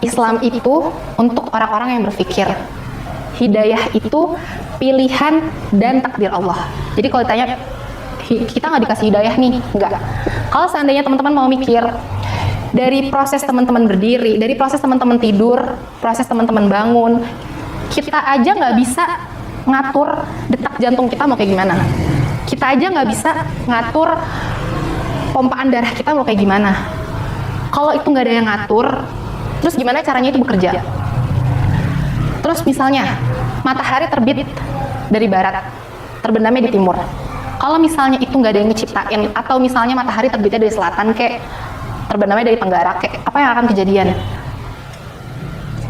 Islam itu untuk orang-orang yang berpikir. Hidayah itu pilihan dan takdir Allah. Jadi kalau ditanya, kita nggak dikasih hidayah nih? Enggak. Kalau seandainya teman-teman mau mikir, dari proses teman-teman berdiri, dari proses teman-teman tidur, proses teman-teman bangun, kita aja nggak bisa ngatur detak jantung kita mau kayak gimana. Kita aja nggak bisa ngatur pompaan darah kita mau kayak gimana. Kalau itu nggak ada yang ngatur, terus gimana caranya itu bekerja? Terus misalnya, matahari terbit dari barat, terbenamnya di timur. Kalau misalnya itu nggak ada yang ngeciptain, atau misalnya matahari terbitnya dari selatan, kayak terbenamnya dari tenggara, kayak apa yang akan kejadian?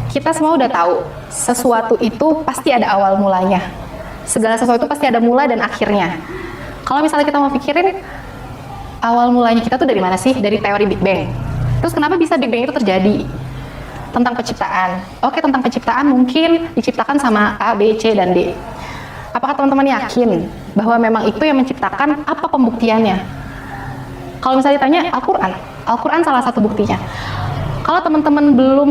Kita semua udah tahu, sesuatu itu pasti ada awal mulanya. Segala sesuatu pasti ada mula dan akhirnya. Kalau misalnya kita mau pikirin, awal mulanya kita tuh dari mana sih? Dari teori Big Bang. Terus kenapa bisa Big Bang itu terjadi? Tentang penciptaan. Oke, tentang penciptaan mungkin diciptakan sama A, B, C, dan D. Apakah teman-teman yakin bahwa memang itu yang menciptakan? Apa pembuktiannya? Kalau misalnya ditanya Al-Quran, Al-Quran salah satu buktinya. Kalau teman-teman belum,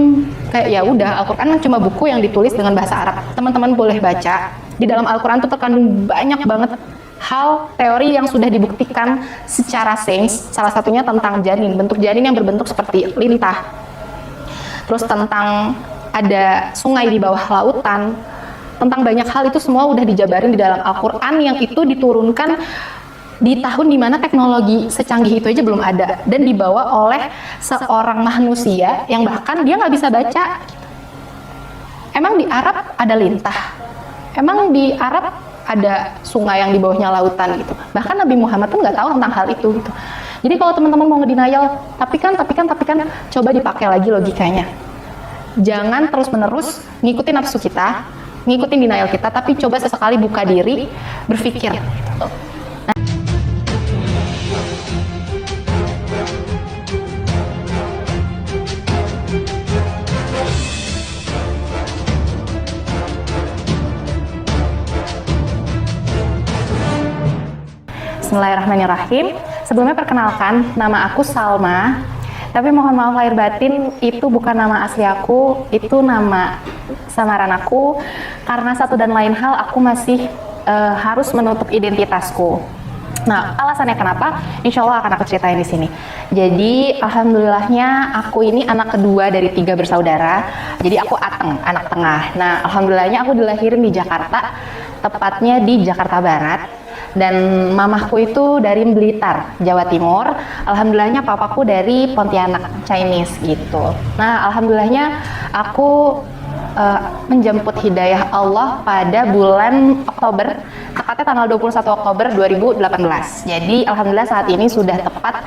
kayak ya udah, Al-Quran cuma buku yang ditulis dengan bahasa Arab. Teman-teman boleh baca. Di dalam Al-Quran itu terkandung banyak banget hal teori yang sudah dibuktikan secara sains. Salah satunya tentang janin, bentuk janin yang berbentuk seperti lintah. Terus tentang ada sungai di bawah lautan, tentang banyak hal itu semua udah dijabarin di dalam Al-Quran yang itu diturunkan di tahun dimana teknologi secanggih itu aja belum ada, dan dibawa oleh seorang manusia yang bahkan dia nggak bisa baca. Emang di Arab ada lintah? Emang di Arab ada sungai yang di bawahnya lautan gitu? Bahkan Nabi Muhammad pun nggak tahu tentang hal itu gitu. Jadi kalau teman-teman mau ngedenial, tapi kan, coba dipakai lagi logikanya. Jangan terus-menerus ngikutin nafsu kita, ngikutin denial kita, tapi coba sesekali buka diri, berpikir. Bismillahirrahmanirrahim. Sebelumnya perkenalkan, nama aku Salma. Tapi mohon maaf lahir batin, itu bukan nama asli aku, itu nama samaran aku. Karena satu dan lain hal, aku masih harus menutup identitasku. Nah, alasannya kenapa? Insya Allah akan aku ceritain di sini. Jadi, alhamdulillahnya aku ini anak kedua dari 3 bersaudara. Jadi aku Ateng, anak tengah. Nah, alhamdulillahnya aku dilahirin di Jakarta, tepatnya di Jakarta Barat. Dan mamahku itu dari Blitar, Jawa Timur. Alhamdulillahnya papaku dari Pontianak, Chinese gitu. Nah, alhamdulillahnya aku menjemput hidayah Allah pada bulan Oktober, tepatnya tanggal 21 Oktober 2018. Jadi alhamdulillah saat ini sudah tepat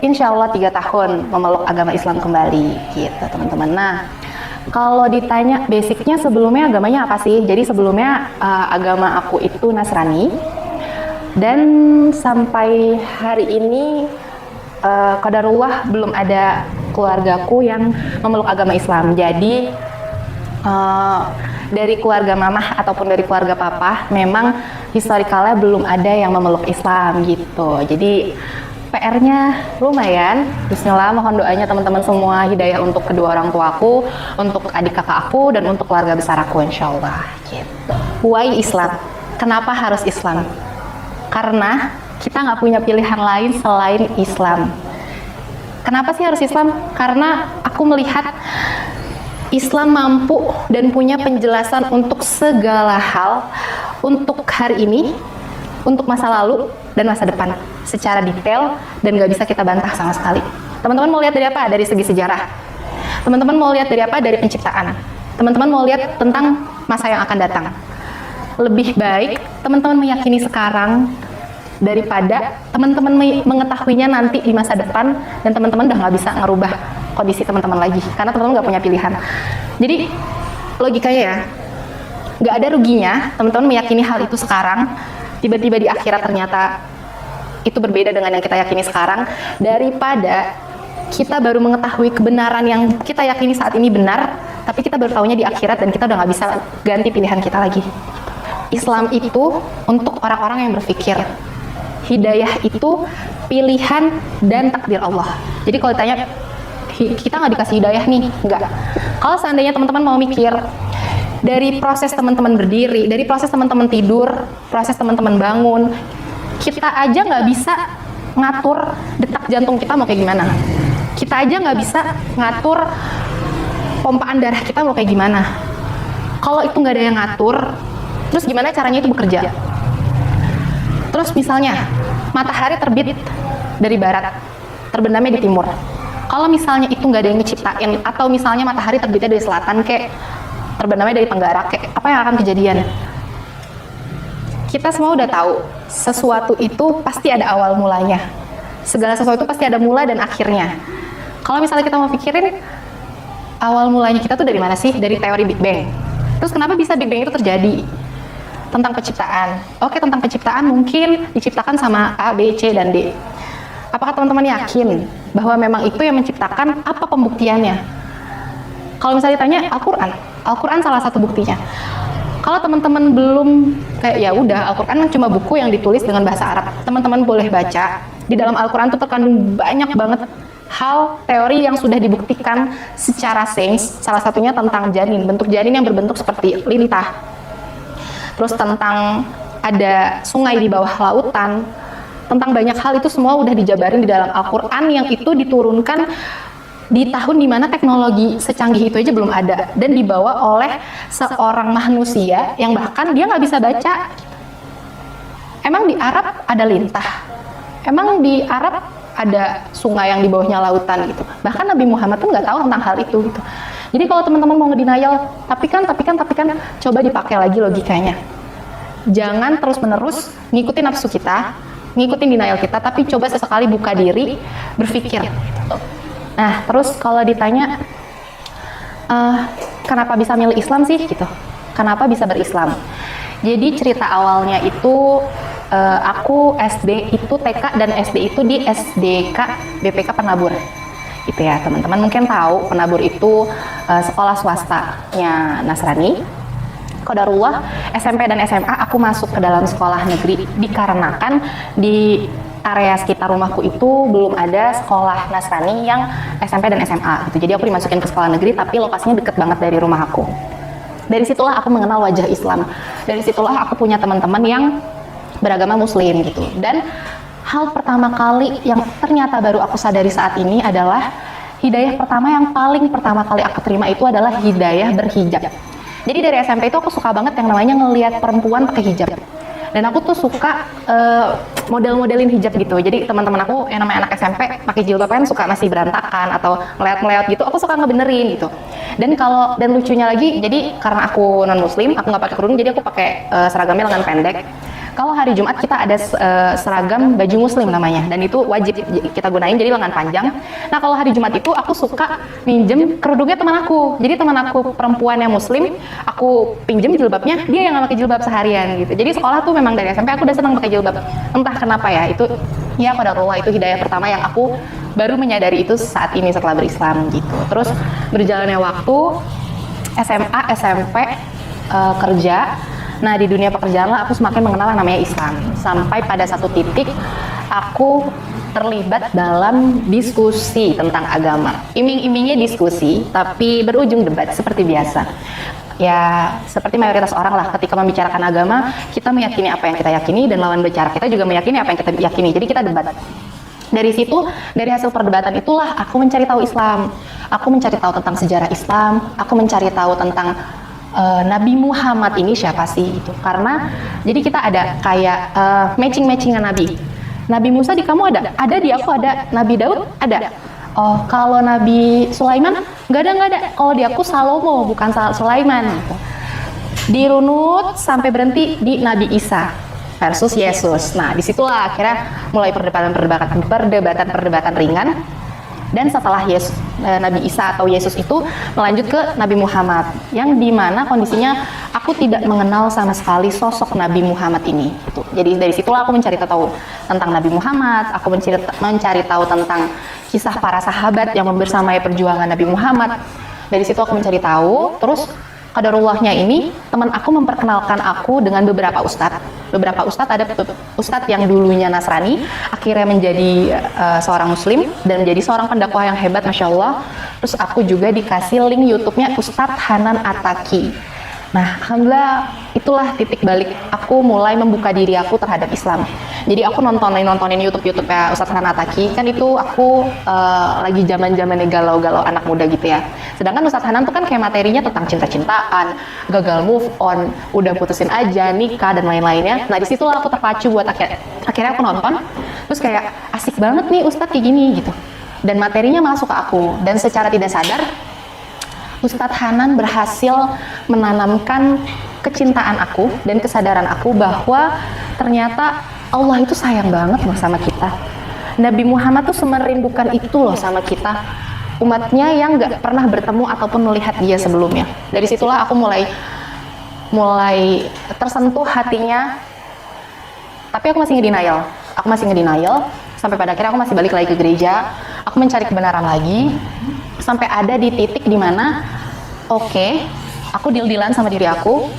insya Allah 3 tahun memeluk agama Islam kembali gitu teman-teman. Nah, kalau ditanya basicnya sebelumnya agamanya apa sih? Jadi sebelumnya agama aku itu Nasrani, dan sampai hari ini qadarullah belum ada keluargaku yang memeluk agama Islam. Jadi dari keluarga mamah ataupun dari keluarga papa memang historikalnya belum ada yang memeluk Islam gitu. Jadi PR-nya lumayan. Bismillah, mohon doanya teman-teman semua, hidayah untuk kedua orang tuaku, untuk adik kakak aku, dan untuk keluarga besar aku insyaallah gitu. Why Islam? Kenapa harus Islam? Karena kita nggak punya pilihan lain selain Islam. Kenapa sih harus Islam? Karena aku melihat Islam mampu dan punya penjelasan untuk segala hal, untuk hari ini, untuk masa lalu, dan masa depan secara detail, dan nggak bisa kita bantah sama sekali. Teman-teman mau lihat dari apa? Dari segi sejarah. Teman-teman mau lihat dari apa? Dari penciptaan. Teman-teman mau lihat tentang masa yang akan datang. Lebih baik teman-teman meyakini sekarang daripada teman-teman mengetahuinya nanti di masa depan, dan teman-teman udah nggak bisa ngerubah kondisi teman-teman lagi, karena teman-teman nggak punya pilihan. Jadi logikanya ya, nggak ada ruginya teman-teman meyakini hal itu sekarang, tiba-tiba di akhirat ternyata itu berbeda dengan yang kita yakini sekarang, daripada kita baru mengetahui kebenaran yang kita yakini saat ini benar, tapi kita baru tahunya di akhirat dan kita udah nggak bisa ganti pilihan kita lagi. Islam itu untuk orang-orang yang berpikir. Hidayah itu pilihan dan takdir Allah. Jadi kalau ditanya, kita nggak dikasih hidayah nih, enggak. Kalau seandainya teman-teman mau mikir dari proses teman-teman berdiri, dari proses teman-teman tidur, proses teman-teman bangun, kita aja nggak bisa ngatur detak jantung kita mau kayak gimana. Kita aja nggak bisa ngatur pompaan darah kita mau kayak gimana. Kalau itu nggak ada yang ngatur, terus gimana caranya itu bekerja? Terus misalnya matahari terbit dari barat, terbenamnya di timur. Kalau misalnya itu nggak ada yang ngeciptain, atau misalnya matahari terbitnya dari selatan, kayak terbenamnya dari tenggara, kayak apa yang akan kejadian? Kita semua udah tahu, sesuatu itu pasti ada awal mulanya. Segala sesuatu pasti ada mula dan akhirnya. Kalau misalnya kita mau pikirin, awal mulanya kita tuh dari mana sih? Dari teori Big Bang. Terus kenapa bisa Big Bang itu terjadi? Tentang penciptaan. Oke, tentang penciptaan mungkin diciptakan sama A, B, C, dan D. Apakah teman-teman yakin bahwa memang itu yang menciptakan? Apa pembuktiannya? Kalau misalnya ditanya Al-Quran, Al-Quran salah satu buktinya. Kalau teman-teman belum kayak ya udah, Al-Quran cuma buku yang ditulis dengan bahasa Arab. Teman-teman boleh baca. Di dalam Al-Quran itu terkandung banyak banget hal teori yang sudah dibuktikan secara sains. Salah satunya tentang janin, bentuk janin yang berbentuk seperti lintah. Terus tentang ada sungai di bawah lautan. Tentang banyak hal itu semua udah dijabarin di dalam Al-Quran yang itu diturunkan di tahun dimana teknologi secanggih itu aja belum ada, dan dibawa oleh seorang manusia yang bahkan dia nggak bisa baca. Emang di Arab ada lintah? Emang di Arab ada sungai yang di bawahnya lautan gitu? Bahkan Nabi Muhammad tuh nggak tahu tentang hal itu gitu. Jadi kalau teman-teman mau ngedenial, tapi kan, coba dipakai lagi logikanya. Jangan terus-menerus ngikutin nafsu kita, ngikutin denial kita, tapi coba sesekali buka diri, berpikir. Nah, terus kalau ditanya, kenapa bisa milih Islam sih gitu? Kenapa bisa berislam? Jadi cerita awalnya itu, aku SD itu TK dan SD itu di SDK BPK Penabur. Gitu ya, teman-teman mungkin tahu Penabur itu sekolah swastanya Nasrani. Qadarullah, SMP dan SMA aku masuk ke dalam sekolah negeri dikarenakan di area sekitar rumahku itu belum ada sekolah Nasrani yang SMP dan SMA gitu. Jadi aku dimasukin ke sekolah negeri tapi lokasinya deket banget dari rumah aku. Dari situlah aku mengenal wajah Islam. Dari situlah aku punya teman-teman yang beragama Muslim gitu. Dan hal pertama kali yang ternyata baru aku sadari saat ini adalah hidayah pertama yang paling pertama kali aku terima itu adalah hidayah berhijab. Jadi dari SMP itu aku suka banget yang namanya ngelihat perempuan pakai hijab. Dan aku tuh suka model-modelin hijab gitu. Jadi teman-teman aku yang namanya anak SMP pakai jilbab kan suka masih berantakan atau ngeliat-ngeliat gitu. Aku suka ngebenerin gitu. Dan lucunya lagi, jadi karena aku non muslim, aku nggak pakai kerudung, jadi aku pakai seragamnya lengan pendek. Kalau hari Jumat kita ada seragam baju muslim namanya, dan itu wajib kita gunain, jadi lengan panjang. Nah kalau hari Jumat itu aku suka minjem kerudungnya teman aku. Jadi teman aku perempuan yang muslim, aku pinjem jilbabnya, dia yang nggak pakai jilbab seharian gitu. Jadi sekolah tuh memang dari SMP aku udah senang pakai jilbab. Entah kenapa ya, itu ya qadarullah, itu hidayah pertama yang aku baru menyadari itu saat ini setelah berislam gitu. Terus berjalannya waktu, SMA, SMP, kerja. Nah di dunia pekerjaan lah aku semakin mengenal namanya Islam. Sampai pada satu titik aku terlibat dalam diskusi tentang agama. Iming-imingnya diskusi, tapi berujung debat seperti biasa. Ya seperti mayoritas orang lah, ketika membicarakan agama, kita meyakini apa yang kita yakini, dan lawan bicara kita juga meyakini apa yang kita yakini. Jadi kita debat. Dari situ, dari hasil perdebatan itulah aku mencari tahu Islam. Aku mencari tahu tentang sejarah Islam. Aku mencari tahu tentang Nabi Muhammad ini siapa sih gitu. Karena jadi kita ada kayak matching-matchingan Nabi. Nabi Musa di kamu ada di aku ada. Nabi Daud ada. Oh, kalau Nabi Sulaiman nggak ada. Kalau di aku Salomo, bukan Sulaiman gitu. Dirunut sampai berhenti di Nabi Isa versus Yesus. Nah, disitulah akhirnya mulai perdebatan ringan. Dan setelah Nabi Isa atau Yesus itu melanjut ke Nabi Muhammad, yang dimana kondisinya aku tidak mengenal sama sekali sosok Nabi Muhammad ini. Jadi dari situlah aku mencari tahu tentang Nabi Muhammad, aku mencari tahu tentang kisah para sahabat yang membersamai perjuangan Nabi Muhammad. Dari situ aku mencari tahu, terus Qadarullahnya ini, teman aku memperkenalkan aku dengan beberapa ustadz. Beberapa ustadz, ada ustadz yang dulunya Nasrani, akhirnya menjadi seorang muslim, dan menjadi seorang pendakwah yang hebat, Masya Allah. Terus aku juga dikasih link YouTube-nya Ustadz Hanan Attaqi. Nah, alhamdulillah itulah titik balik aku mulai membuka diri aku terhadap Islam. Jadi aku nontonin YouTube ya Ustadz Hanan Attaqi, kan itu aku lagi zaman-zamannya galau-galau anak muda gitu ya. Sedangkan Ustadz Hanan tuh kan kayak materinya tentang cinta-cintaan, gagal move on, udah putusin aja, nikah dan lain-lainnya. Nah, disitulah aku terpacu buat akhirnya aku nonton, terus kayak asik banget nih Ustadz kayak gini gitu. Dan materinya masuk ke aku, dan secara tidak sadar Ustadz Hanan berhasil menanamkan kecintaan aku dan kesadaran aku bahwa ternyata Allah itu sayang banget loh sama kita. Nabi Muhammad tuh semerindukan itu loh sama kita, umatnya yang gak pernah bertemu ataupun melihat dia sebelumnya. Dari situlah aku mulai tersentuh hatinya, tapi aku masih ngedenial. Sampai pada akhirnya aku masih balik lagi ke gereja, aku mencari kebenaran lagi, sampai ada di titik dimana oke, aku deal-dealan sama diri aku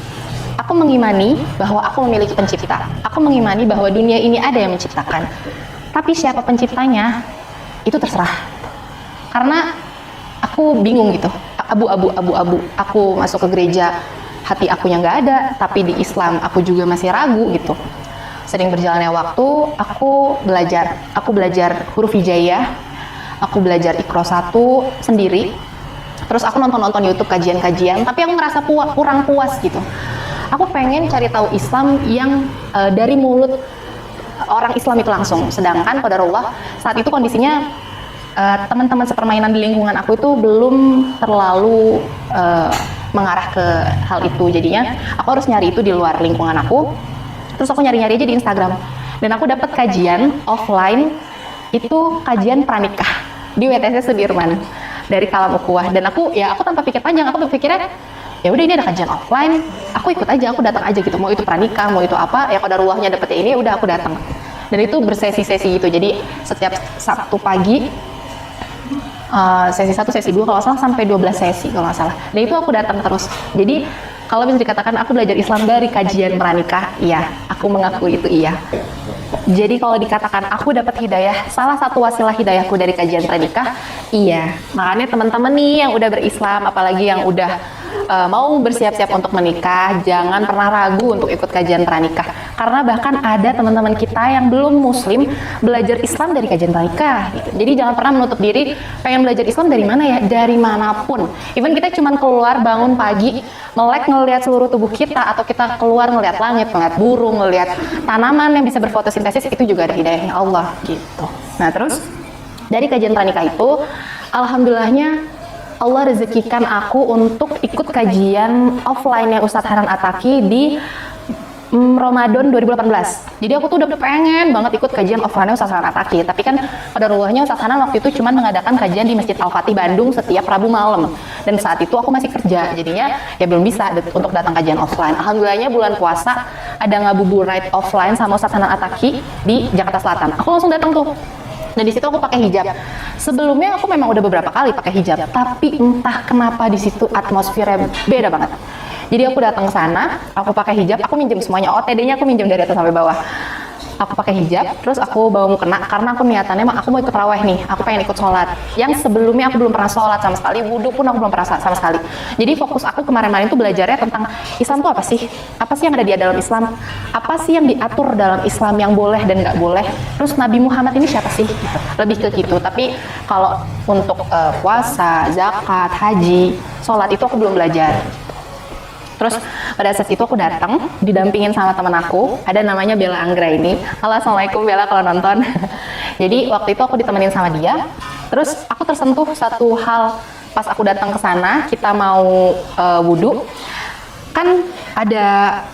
mengimani bahwa aku memiliki pencipta, aku mengimani bahwa dunia ini ada yang menciptakan, tapi siapa penciptanya itu terserah. Karena aku bingung gitu, abu-abu, aku masuk ke gereja hati aku yang gak ada, tapi di Islam aku juga masih ragu gitu. Sering berjalannya waktu, aku belajar huruf hijaiyah, aku belajar Iqra 1 sendiri. Terus aku nonton YouTube kajian-kajian, tapi aku ngerasa kurang puas gitu. Aku pengen cari tahu Islam yang dari mulut orang Islam itu langsung. Sedangkan qadarullah saat itu kondisinya teman-teman sepermainan di lingkungan aku itu belum terlalu mengarah ke hal itu. Jadinya aku harus nyari itu di luar lingkungan aku. Terus aku nyari-nyari aja di Instagram, dan aku dapat kajian offline, itu kajian pranikah di WTC Sudirman dari Kalam Ukhuwah. Dan aku tanpa pikir panjang, aku berpikirnya ya udah ini ada kajian offline, aku ikut aja, aku datang aja gitu, mau itu pranikah, mau itu apa, ya qadarullahnya dapetnya ini, udah aku datang. Dan itu bersesi-sesi gitu, jadi setiap Sabtu pagi sesi 1, sesi 2 kalau salah, sampai 12 sesi kalau nggak salah. Dan itu aku datang terus. Jadi kalau bisa dikatakan aku belajar Islam dari kajian pranikah, iya, aku mengakui itu iya. Jadi kalau dikatakan aku dapat hidayah, salah satu wasilah hidayahku dari kajian pranikah, iya. Makanya teman-teman nih yang udah berislam, apalagi yang udah mau bersiap-siap untuk menikah, jangan pernah ragu untuk ikut kajian pranikah. Karena bahkan ada teman-teman kita yang belum muslim belajar Islam dari kajian pranikah gitu. Jadi jangan pernah menutup diri pengen belajar Islam dari mana ya, dari manapun. Even kita cuman keluar bangun pagi, melek ngelihat seluruh tubuh kita, atau kita keluar ngelihat langit, ngelihat burung, ngelihat tanaman yang bisa berfotosintesis, itu juga ada hidayahnya Allah gitu. Nah, terus dari kajian pranikah itu alhamdulillahnya Allah rezekikan aku untuk ikut kajian offline-nya Ustadz Hanan Attaqi di Ramadan 2018. Jadi aku tuh udah pengen banget ikut kajian offline-nya Ustadz Hanan Attaqi, tapi kan qadarullah-nya Ustadz Hanan waktu itu cuma mengadakan kajian di Masjid Al-Fatih Bandung setiap Rabu malam, dan saat itu aku masih kerja, jadinya ya belum bisa untuk datang kajian offline. Alhamdulillahnya bulan puasa ada ngabuburit offline sama Ustadz Hanan Attaqi di Jakarta Selatan, aku langsung datang tuh. Dan di situ aku pakai hijab. Sebelumnya aku memang udah beberapa kali pakai hijab, tapi entah kenapa di situ atmosfernya beda banget. Jadi aku datang ke sana, aku pakai hijab, aku minjem semuanya, OTD-nya aku minjem dari atas sampai bawah. Aku pakai hijab, terus aku bawa mukena karena aku niatannya aku mau ikut raweh nih, aku pengen ikut sholat. Yang sebelumnya aku belum pernah sholat sama sekali, wudhu pun aku belum pernah sama sekali. Jadi fokus aku kemarin-kemarin tuh belajarnya tentang Islam tuh apa sih? Apa sih yang ada di dalam Islam? Apa sih yang diatur dalam Islam yang boleh dan nggak boleh? Terus Nabi Muhammad ini siapa sih? Gitu. Lebih ke gitu. Tapi kalau untuk puasa, zakat, haji, sholat itu aku belum belajar. Terus pada saat itu aku datang didampingin sama teman aku, ada namanya Bella Anggra ini. Halo, assalamualaikum Bella kalau nonton. Jadi waktu itu aku ditemenin sama dia. Terus aku tersentuh satu hal pas aku datang ke sana, kita mau wudhu, kan ada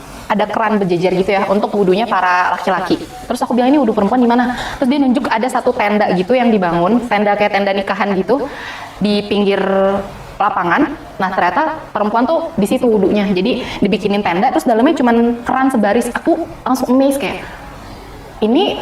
keran berjejer gitu ya untuk wudhunya para laki-laki. Terus aku bilang, ini wudhu perempuan di mana? Terus dia nunjuk ada satu tenda gitu yang dibangun, tenda kayak tenda nikahan gitu di pinggir lapangan. Nah, ternyata perempuan tuh di situ wudhunya. Jadi dibikinin tenda, terus dalamnya cuman keran sebaris. Aku langsung amazed kayak, ini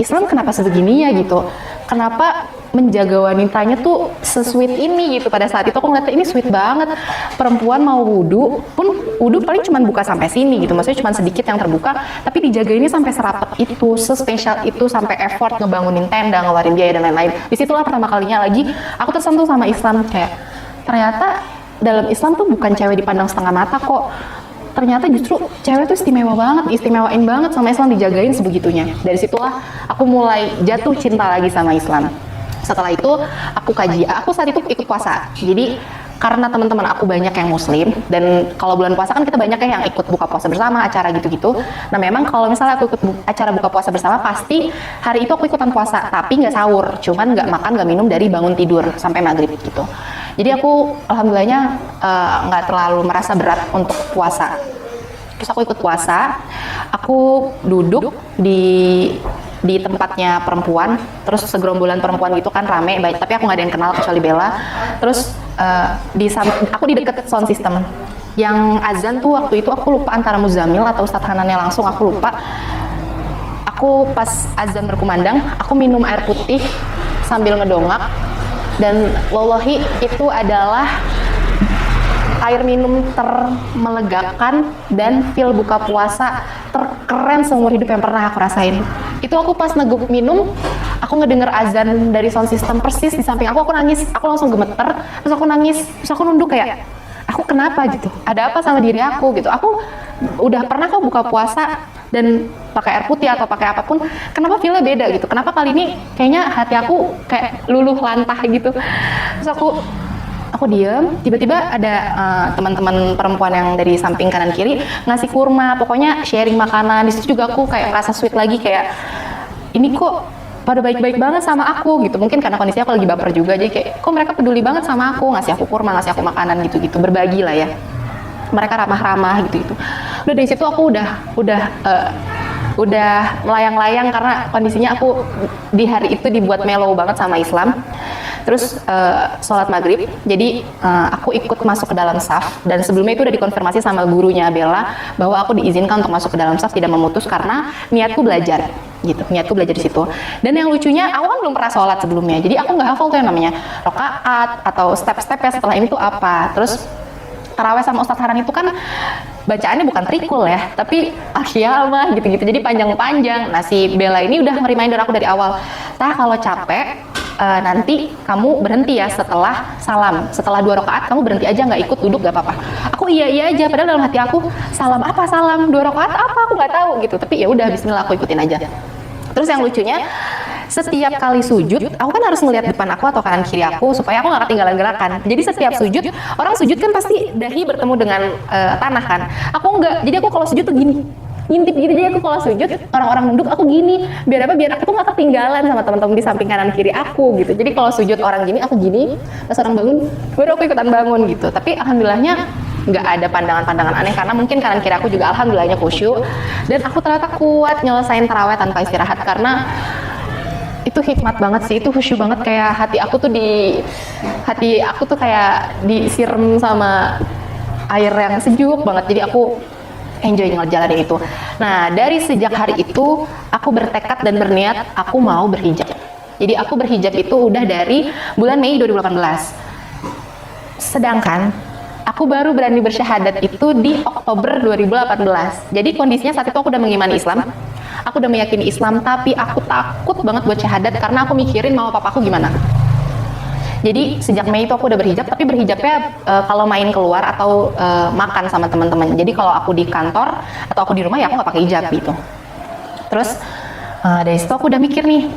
Islam kenapa sebegininya gitu? Kenapa menjaga wanitanya tuh se-sweet ini gitu. Pada saat itu aku ngeliatnya ini sweet banget, perempuan mau wudhu pun wudhu paling cuma buka sampai sini gitu, maksudnya cuma sedikit yang terbuka, tapi dijaga ini sampai serapet itu, sespesial itu, sampai effort ngebangunin tenda, ngeluarin biaya dan lain-lain. Disitulah pertama kalinya lagi aku tersentuh sama Islam, kayak ternyata dalam Islam tuh bukan cewek dipandang setengah mata kok. Ternyata justru cewek tuh istimewa banget, istimewain banget sama Islam, dijagain sebegitunya. Dari situlah aku mulai jatuh cinta lagi sama Islam. Setelah itu aku kaji, aku saat itu ikut puasa. Jadi karena teman-teman aku banyak yang muslim, dan kalau bulan puasa kan kita banyak ya yang ikut buka puasa bersama, acara gitu-gitu. Nah memang kalau misalnya aku ikut acara buka puasa bersama, pasti hari itu aku ikutan puasa, tapi nggak sahur, cuman nggak makan, nggak minum dari bangun tidur sampai maghrib gitu. Jadi aku alhamdulillahnya nggak terlalu merasa berat untuk puasa. Terus aku ikut puasa, aku duduk di tempatnya perempuan, terus segerombolan perempuan gitu kan rame, baik, tapi aku nggak ada yang kenal kecuali Bella. Terus aku di deket sound system. Yang azan tuh waktu itu aku lupa antara Muzamil atau Ustadz Hanannya langsung, aku lupa. Aku pas azan berkumandang, aku minum air putih sambil ngedongak. Dan wallahi itu adalah air minum termelegakan dan feel buka puasa terkeren seumur hidup yang pernah aku rasain. Itu aku pas neguk minum, aku ngedenger azan dari sound system persis di samping aku nangis, aku langsung gemeter, terus aku nangis, terus aku nunduk kayak, aku kenapa gitu? Ada apa sama diri aku gitu? Aku udah pernah kok buka puasa dan pakai air putih atau pakai apapun, kenapa feel-nya beda gitu? Kenapa kali ini kayaknya hati aku kayak luluh lantah gitu? Terus aku diem, tiba-tiba ada teman-teman perempuan yang dari samping kanan kiri ngasih kurma, pokoknya sharing makanan. Di situ juga aku kayak ngerasa sweet lagi, kayak ini kok pada baik-baik banget sama aku gitu. Mungkin karena kondisinya aku lagi baper juga, jadi kayak kok mereka peduli banget sama aku, ngasih aku kurma, ngasih aku makanan gitu-gitu, berbagi lah ya. Mereka ramah-ramah gitu-gitu. Udah dari situ aku udah melayang-layang karena kondisinya aku di hari itu dibuat mellow banget sama Islam. Terus sholat maghrib, jadi aku ikut masuk ke dalam saf, dan sebelumnya itu udah dikonfirmasi sama gurunya Bella bahwa aku diizinkan untuk masuk ke dalam saf, tidak memutus karena niatku belajar gitu, niatku belajar di situ. Dan yang lucunya, aku kan belum pernah sholat sebelumnya, jadi aku nggak hafal tuh yang namanya rokaat atau step-stepnya setelah ini tuh apa. Terus taraweh sama Ustadz Haran itu kan bacaannya bukan trikul ya, tapi akhiyamah gitu-gitu, jadi panjang-panjang. Nah si Bella ini udah nge-reminder aku dari awal, kalau capek nanti kamu berhenti ya setelah salam, setelah 2 rakaat kamu berhenti aja, nggak ikut duduk nggak apa-apa. Aku iya aja, padahal dalam hati aku salam apa, salam 2 rakaat apa, aku nggak tahu gitu, tapi ya udah bismillah aku ikutin aja. Terus yang lucunya, setiap kali sujud, aku kan harus ngelihat depan aku atau kanan kiri aku supaya aku nggak ketinggalan gerakan. Jadi setiap sujud, orang sujud kan pasti dahi bertemu dengan tanah kan. Aku nggak, jadi aku kalau sujud tuh gini, ngintip gitu. Jadi aku kalau sujud, orang-orang nunduk, aku gini. Biar apa? Biar aku tuh nggak ketinggalan sama teman-teman di samping kanan kiri aku gitu. Jadi kalau sujud orang gini, aku gini. Pas orang bangun, baru aku ikutan bangun gitu. Tapi alhamdulillahnya nggak ada pandangan-pandangan aneh, karena mungkin kanan kiri aku juga alhamdulillahnya khusyuk, dan aku ternyata kuat nyelesain taraweh tanpa istirahat, karena itu hikmat banget sih, itu khusyuk banget, kayak hati aku tuh kayak disiram sama air yang sejuk banget, jadi aku enjoy ngejalanin itu. Nah dari sejak hari itu aku bertekad dan berniat aku mau berhijab. Jadi aku berhijab itu udah dari bulan Mei 2018, sedangkan aku baru berani bersyahadat itu di Oktober 2018. Jadi kondisinya saat itu aku udah mengimani Islam, aku udah meyakini Islam, tapi aku takut banget buat syahadat karena aku mikirin mau papaku gimana. Jadi sejak Mei itu aku udah berhijab, tapi berhijabnya kalau main keluar atau makan sama teman-teman. Jadi kalau aku di kantor atau aku di rumah ya aku nggak pakai hijab gitu. Terus dari situ aku udah mikir nih,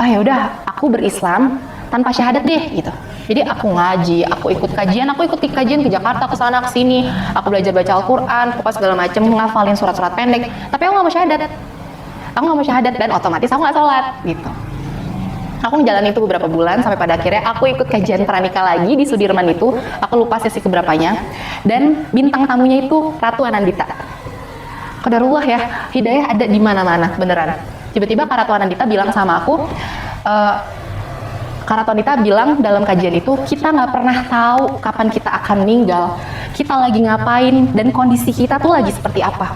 ya udah aku berislam tanpa syahadat deh gitu. Jadi aku ngaji, aku ikut kajian ke Jakarta, ke sana ke sini, aku belajar baca Al-Quran, pokoknya segala macem, ngafalin surat-surat pendek. Tapi aku nggak mau syahadat. Aku nggak mau syahadat, dan otomatis aku nggak sholat gitu. Aku menjalani itu beberapa bulan sampai pada akhirnya aku ikut kajian pranikah lagi di Sudirman itu. Aku lupa sesi keberapanya. Dan bintang tamunya itu Ratu Anandita. Qadarullah ya, hidayah ada di mana-mana beneran. Tiba-tiba Kak Ratu Anandita bilang sama aku, Kak Ratu Anandita bilang dalam kajian itu, kita nggak pernah tahu kapan kita akan meninggal, kita lagi ngapain, dan kondisi kita tuh lagi seperti apa.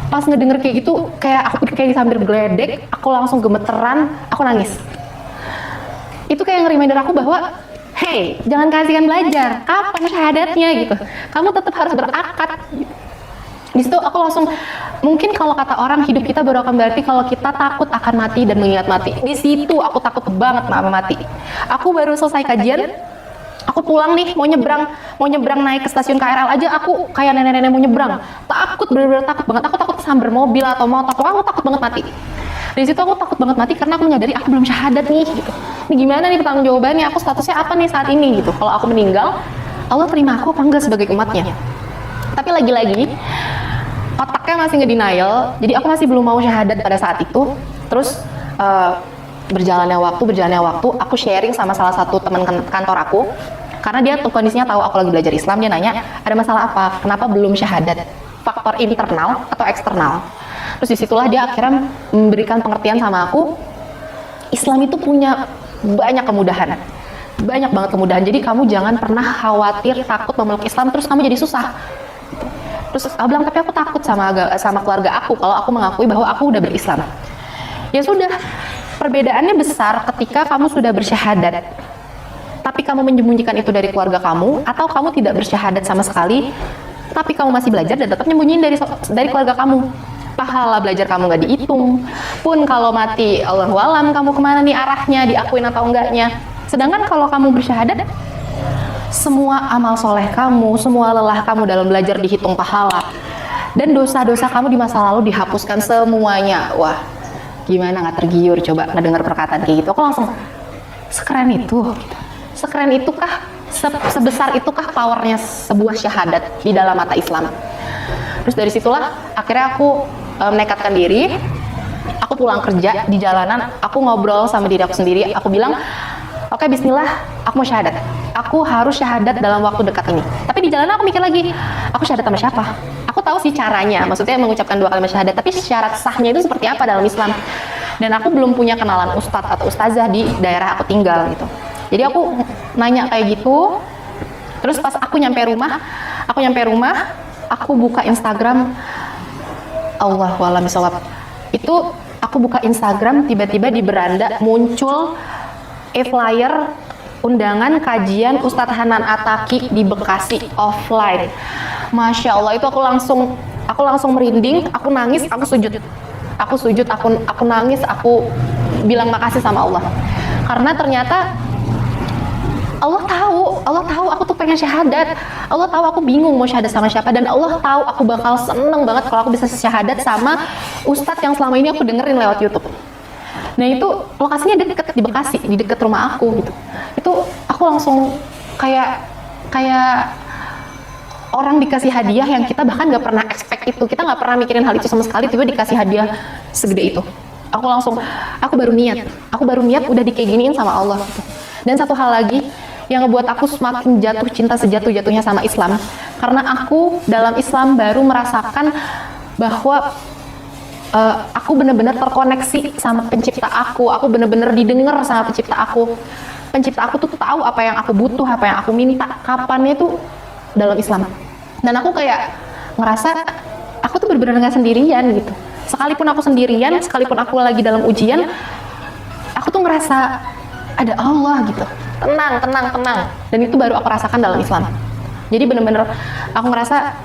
Pas ngedenger kayak gitu, kayak aku kayak sambil geledek, aku langsung gemeteran, aku nangis. itu kayak nge-reminder aku bahwa hey, jangan keasikan belajar, kapan syahadatnya gitu, kamu tetap harus berakad gitu. Di situ aku langsung, mungkin kalau kata orang hidup kita baru akan berarti kalau kita takut akan mati dan mengingat mati. Di situ aku takut banget sama mati. Aku baru selesai kajian, aku pulang nih, mau nyebrang naik ke stasiun KRL aja, aku kayak nenek-nenek mau nyebrang, takut, bener-bener takut banget. Aku takut sambar mobil atau motor, aku takut banget mati. Dari situ aku takut banget mati karena aku menyadari aku belum syahadat nih gitu. Ini gimana nih pertanggung jawabannya, aku statusnya apa nih saat ini gitu. Kalau aku meninggal, Allah terima aku apa enggak sebagai umatnya. Tapi lagi-lagi otaknya masih nge-denial, jadi aku masih belum mau syahadat pada saat itu. Terus berjalannya waktu, aku sharing sama salah satu teman kantor aku, karena dia tuh kondisinya tahu aku lagi belajar Islam. Dia nanya, ada masalah apa? Kenapa belum syahadat? Faktor internal atau eksternal? Terus disitulah dia akhirnya memberikan pengertian sama aku, Islam itu punya banyak kemudahan, banyak banget kemudahan. Jadi kamu jangan pernah khawatir, takut memeluk Islam terus kamu jadi susah. Terus aku bilang, tapi aku takut sama keluarga aku kalau aku mengakui bahwa aku udah berislam. Ya sudah, perbedaannya besar ketika kamu sudah bersyahadat, tapi kamu menyembunyikan itu dari keluarga kamu, atau kamu tidak bersyahadat sama sekali, tapi kamu masih belajar dan tetap nyembunyiin dari keluarga kamu. Pahala belajar kamu nggak dihitung, pun kalau mati Allahu alam kamu kemana nih arahnya, diakuin atau enggaknya. Sedangkan kalau kamu bersyahadat, semua amal soleh kamu, semua lelah kamu dalam belajar dihitung pahala, dan dosa-dosa kamu di masa lalu dihapuskan semuanya. Wah, gimana nggak tergiur coba ngedengar perkataan kayak gitu? Aku langsung, sekeren itu, sekeren itukah, sebesar itukah powernya sebuah syahadat di dalam mata Islam. Terus dari situlah akhirnya aku menekatkan diri. Aku pulang kerja, di jalanan aku ngobrol sama diri aku sendiri. Aku bilang, oke, bismillah, aku mau syahadat. Aku harus syahadat dalam waktu dekat ini. Tapi di jalanan aku mikir lagi, aku syahadat sama siapa? Aku tahu sih caranya, maksudnya mengucapkan 2 kalimat syahadat, tapi syarat sahnya itu seperti apa dalam Islam? Dan aku belum punya kenalan ustadz atau ustazah di daerah aku tinggal gitu. Jadi aku nanya kayak gitu. Terus pas aku nyampe rumah, aku buka Instagram. Allahu a'lam bishawab. Itu aku buka Instagram, tiba-tiba di beranda muncul flyer undangan kajian Ustadz Hanan Ataki di Bekasi offline. Masya Allah, itu aku langsung merinding, aku nangis, aku sujud, aku nangis, aku bilang makasih sama Allah. Karena ternyata Allah tahu aku tuh pengen syahadat. Allah tahu aku bingung mau syahadat sama siapa, dan Allah tahu aku bakal seneng banget kalau aku bisa syahadat sama ustadz yang selama ini aku dengerin lewat YouTube. Nah itu lokasinya deket di Bekasi, di deket rumah aku gitu. Itu aku langsung kayak orang dikasih hadiah yang kita bahkan nggak pernah expect itu. Kita nggak pernah mikirin hal itu sama sekali, tiba dikasih hadiah segede itu. Aku baru niat udah kayak giniin sama Allah gitu. Dan satu hal lagi yang ngebuat aku semakin jatuh cinta sejatuh-jatuhnya sama Islam, karena aku dalam Islam baru merasakan bahwa aku benar-benar terkoneksi sama pencipta aku benar-benar didengar sama pencipta aku tuh tahu apa yang aku butuh, apa yang aku minta, kapannya itu dalam Islam. Dan aku kayak ngerasa aku tuh benar-benar nggak sendirian gitu. Sekalipun aku sendirian, sekalipun aku lagi dalam ujian, aku tuh ngerasa ada Allah gitu. Tenang. Dan itu baru aku rasakan dalam Islam. Jadi bener-bener aku ngerasa,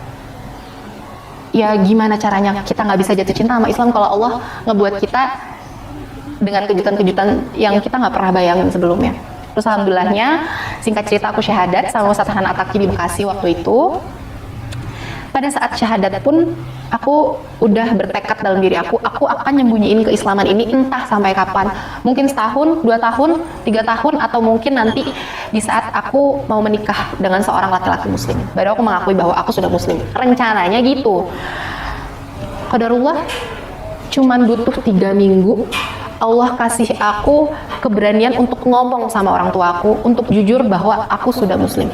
ya gimana caranya kita nggak bisa jatuh cinta sama Islam kalau Allah ngebuat kita dengan kejutan-kejutan yang kita nggak pernah bayangin sebelumnya. Terus alhamdulillahnya, singkat cerita aku syahadat sama Ustadz Hanan Ataki di Bekasi waktu itu. Pada saat syahadat pun aku udah bertekad dalam diri aku akan nyembunyiin keislaman ini entah sampai kapan. Mungkin setahun, 2 tahun, 3 tahun, atau mungkin nanti di saat aku mau menikah dengan seorang laki-laki muslim, baru aku mengakui bahwa aku sudah muslim. Rencananya gitu. Qadarullah, cuman butuh 3 minggu Allah kasih aku keberanian untuk ngomong sama orang tua aku, untuk jujur bahwa aku sudah muslim.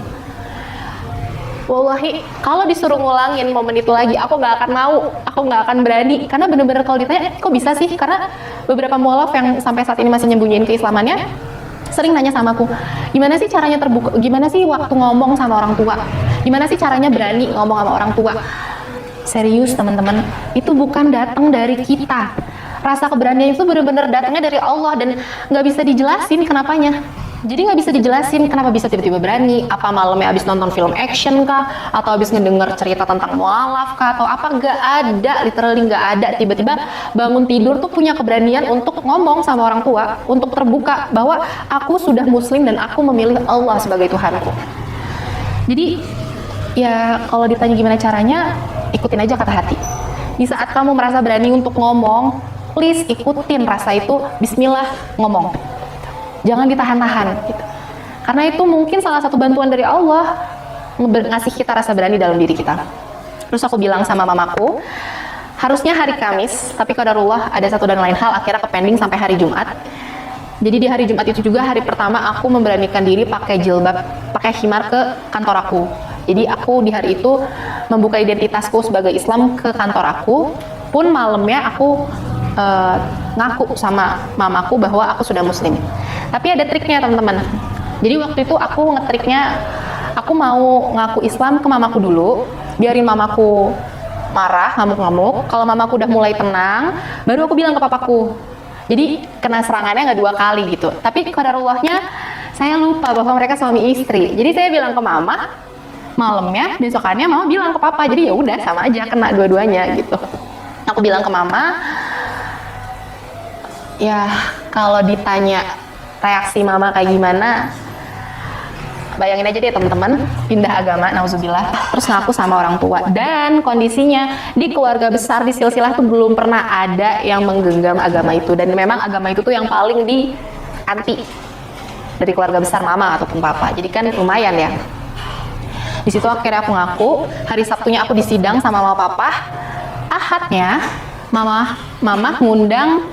Wallahi, kalau disuruh ngulangin momen itu lagi, aku nggak akan mau, aku nggak akan berani. Karena bener-bener kalau ditanya, kok bisa sih? Karena beberapa mualaf yang sampai saat ini masih nyembunyiin keislamannya, sering nanya sama aku, gimana sih caranya terbuka, gimana sih waktu ngomong sama orang tua, gimana sih caranya berani ngomong sama orang tua. Serius teman-teman, itu bukan datang dari kita. Rasa keberanian itu bener-bener datangnya dari Allah, dan nggak bisa dijelasin kenapanya. Jadi nggak bisa dijelasin kenapa bisa tiba-tiba berani, apa malamnya abis nonton film action kah, atau abis ngedenger cerita tentang mualaf kah, atau apa, nggak ada, literally nggak ada. Tiba-tiba bangun tidur tuh punya keberanian untuk ngomong sama orang tua, untuk terbuka bahwa aku sudah muslim dan aku memilih Allah sebagai Tuhanku. Jadi ya kalau ditanya gimana caranya, ikutin aja kata hati. Di saat kamu merasa berani untuk ngomong, please ikutin rasa itu, bismillah ngomong. Jangan ditahan-tahan gitu. Karena itu mungkin salah satu bantuan dari Allah ngasih kita rasa berani dalam diri kita. Terus aku bilang sama mamaku, harusnya hari Kamis, tapi qadarullah ada satu dan lain hal akhirnya kepending sampai hari Jumat. Jadi di hari Jumat itu juga hari pertama aku memberanikan diri pakai jilbab, pakai khimar ke kantor aku. Jadi aku di hari itu membuka identitasku sebagai Islam ke kantor aku. Pun malamnya aku ngaku sama mamaku bahwa aku sudah muslim. Tapi ada triknya teman-teman. Jadi waktu itu aku ngetriknya, aku mau ngaku Islam ke mamaku dulu, biarin mamaku marah, ngamuk-ngamuk. Kalau mamaku udah mulai tenang, baru aku bilang ke papaku. Jadi kena serangannya nggak 2 kali gitu. Tapi qadarullahnya saya lupa bahwa mereka suami istri. Jadi saya bilang ke mama, malamnya, besokannya mama bilang ke papa. Jadi ya udah sama aja, kena dua-duanya gitu. Aku bilang ke mama, ya kalau ditanya reaksi mama kayak gimana, bayangin aja deh teman-teman, pindah agama, nauzubillah, terus ngaku sama orang tua. Dan kondisinya di keluarga besar, di silsilah tuh belum pernah ada yang menggenggam agama itu. Dan memang agama itu tuh yang paling di anti dari keluarga besar mama ataupun papa. Jadi kan lumayan ya. Di situ akhirnya aku ngaku. Hari Sabtunya aku disidang sama mama papa. Ahadnya mama ngundang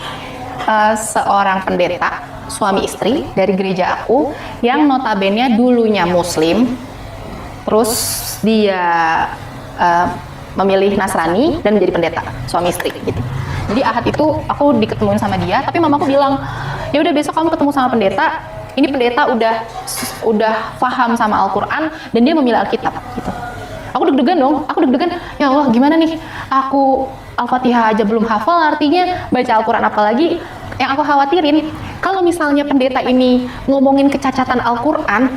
seorang pendeta suami istri dari gereja aku yang notabene dulunya muslim, terus dia memilih Nasrani dan menjadi pendeta suami istri gitu. Jadi Ahad itu aku diketemuin sama dia, tapi mamaku bilang, ya udah besok kamu ketemu sama pendeta. Ini pendeta udah paham sama Al-Quran dan dia memilih Alkitab gitu. Aku deg-degan dong, ya Allah gimana nih, aku Al-Fatihah aja belum hafal, artinya baca Al-Quran apalagi. Yang aku khawatirin, kalau misalnya pendeta ini ngomongin kecacatan Al-Quran,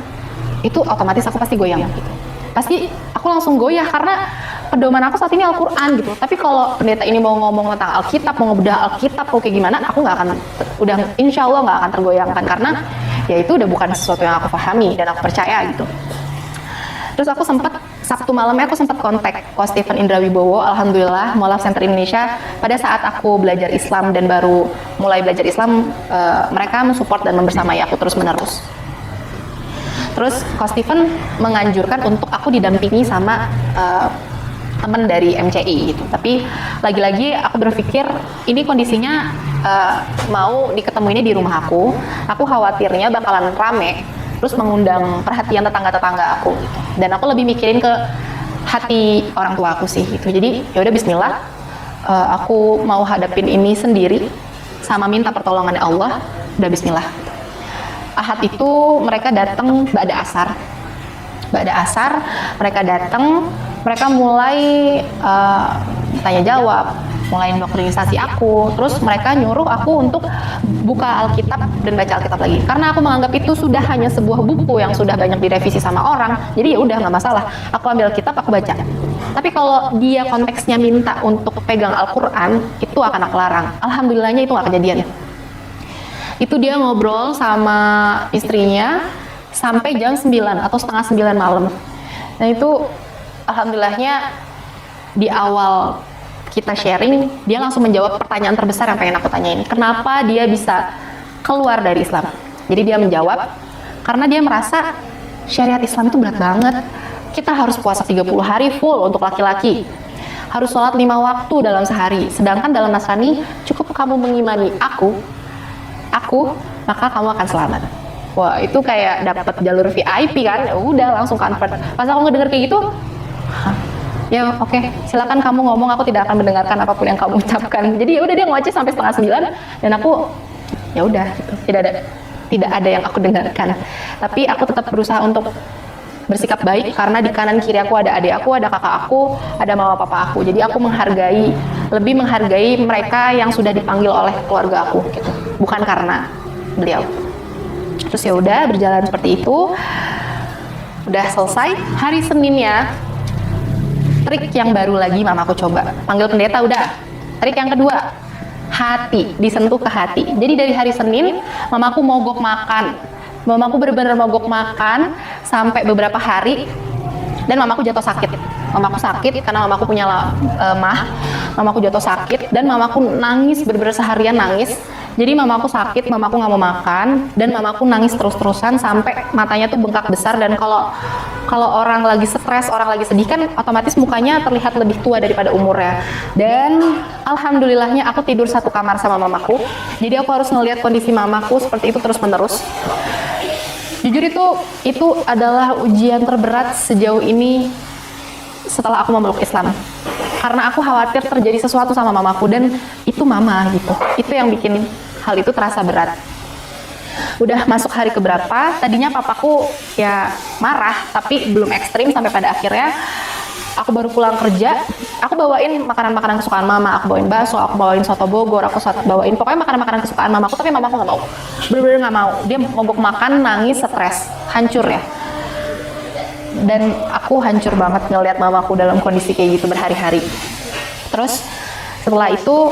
itu otomatis aku pasti goyang gitu. Pasti aku langsung goyah karena pedoman aku saat ini Al-Quran gitu. Tapi kalau pendeta ini mau ngomong tentang Alkitab, mau ngebedah Alkitab, mau kayak gimana, aku nggak akan, udah insya Allah nggak akan tergoyangkan karena ya itu udah bukan sesuatu yang aku pahami dan aku percaya gitu. Terus aku Sabtu malamnya aku sempat kontak Coach Stephen Indra Wibowo, alhamdulillah Mualaf Center Indonesia. Pada saat aku belajar Islam dan baru mulai belajar Islam, mereka mensupport dan membersamai aku terus menerus. Terus Coach Stephen menganjurkan untuk aku didampingi sama teman dari MCI gitu. Tapi lagi-lagi aku berpikir ini kondisinya mau diketemuinnya di rumah aku khawatirnya bakalan rame, terus mengundang perhatian tetangga-tetangga aku gitu. Dan aku lebih mikirin ke hati orang tua aku sih gitu. Jadi ya udah bismillah, aku mau hadapin ini sendiri sama minta pertolongan Allah, udah bismillah. Ahad itu mereka datang ba'da asar mereka datang, mereka mulai tanya jawab, mulai indoktrinisasi aku. Terus mereka nyuruh aku untuk buka Alkitab dan baca Alkitab lagi, karena aku menganggap itu sudah hanya sebuah buku yang sudah banyak direvisi sama orang. Jadi ya udah nggak masalah, aku ambil kitab, aku baca. Tapi kalau dia konteksnya minta untuk pegang Al-Quran, itu akan aku larang. Alhamdulillahnya itu nggak kejadian. Itu dia ngobrol sama istrinya sampai jam 9 atau setengah 9 malam. Nah itu alhamdulillahnya di awal kita sharing, dia langsung menjawab pertanyaan terbesar yang pengen aku tanyain. Kenapa dia bisa keluar dari Islam? Jadi dia menjawab, karena dia merasa syariat Islam itu berat banget. Kita harus puasa 30 hari full untuk laki-laki. Harus sholat 5 waktu dalam sehari. Sedangkan dalam Nasrani, cukup kamu mengimani aku, maka kamu akan selamat. Wah, itu kayak dapat jalur VIP kan? Ya udah langsung convert. Pas aku ngedenger kayak gitu, ya oke, silakan kamu ngomong, aku tidak akan mendengarkan apapun yang kamu ucapkan. Jadi ya udah dia ngoceh sampai setengah 9 dan aku ya udah gitu. Tidak ada yang aku dengarkan. Tapi aku tetap berusaha untuk bersikap baik karena di kanan kiri aku ada adik aku, ada kakak aku, ada mama papa aku. Jadi aku lebih menghargai mereka yang sudah dipanggil oleh keluarga aku gitu. Bukan karena beliau. Terus ya udah berjalan seperti itu. Udah selesai. Hari Seninnya, trik yang baru lagi mamaku coba. Panggil pendeta udah. Trik yang kedua, hati, disentuh ke hati. Jadi dari hari Senin, mamaku mogok makan. Mamaku benar-benar mogok makan sampai beberapa hari. Dan mamaku jatuh sakit. Mamaku sakit karena mamaku punya mah. Mamaku jatuh sakit dan mamaku nangis benar-benar seharian nangis. Jadi mamaku sakit, mamaku nggak mau makan dan mamaku nangis terus-terusan sampai matanya tuh bengkak besar. Dan kalau orang lagi stres, orang lagi sedih kan otomatis mukanya terlihat lebih tua daripada umurnya. Dan alhamdulillahnya aku tidur satu kamar sama mamaku. Jadi aku harus ngelihat kondisi mamaku seperti itu terus-menerus. Jujur itu adalah ujian terberat sejauh ini setelah aku memeluk Islam. Karena aku khawatir terjadi sesuatu sama mamaku dan itu mama gitu. Itu yang bikin hal itu terasa berat. Udah masuk hari keberapa, tadinya papaku ya marah, tapi belum ekstrim sampai pada akhirnya aku baru pulang kerja, aku bawain makanan-makanan kesukaan mama, aku bawain bakso, aku bawain soto Bogor, aku bawain pokoknya makanan-makanan kesukaan mamaku, tapi mamaku nggak mau, bener-bener nggak mau. Dia mogok makan, nangis, stres, hancur ya. Dan aku hancur banget ngeliat mamaku dalam kondisi kayak gitu berhari-hari. Terus setelah itu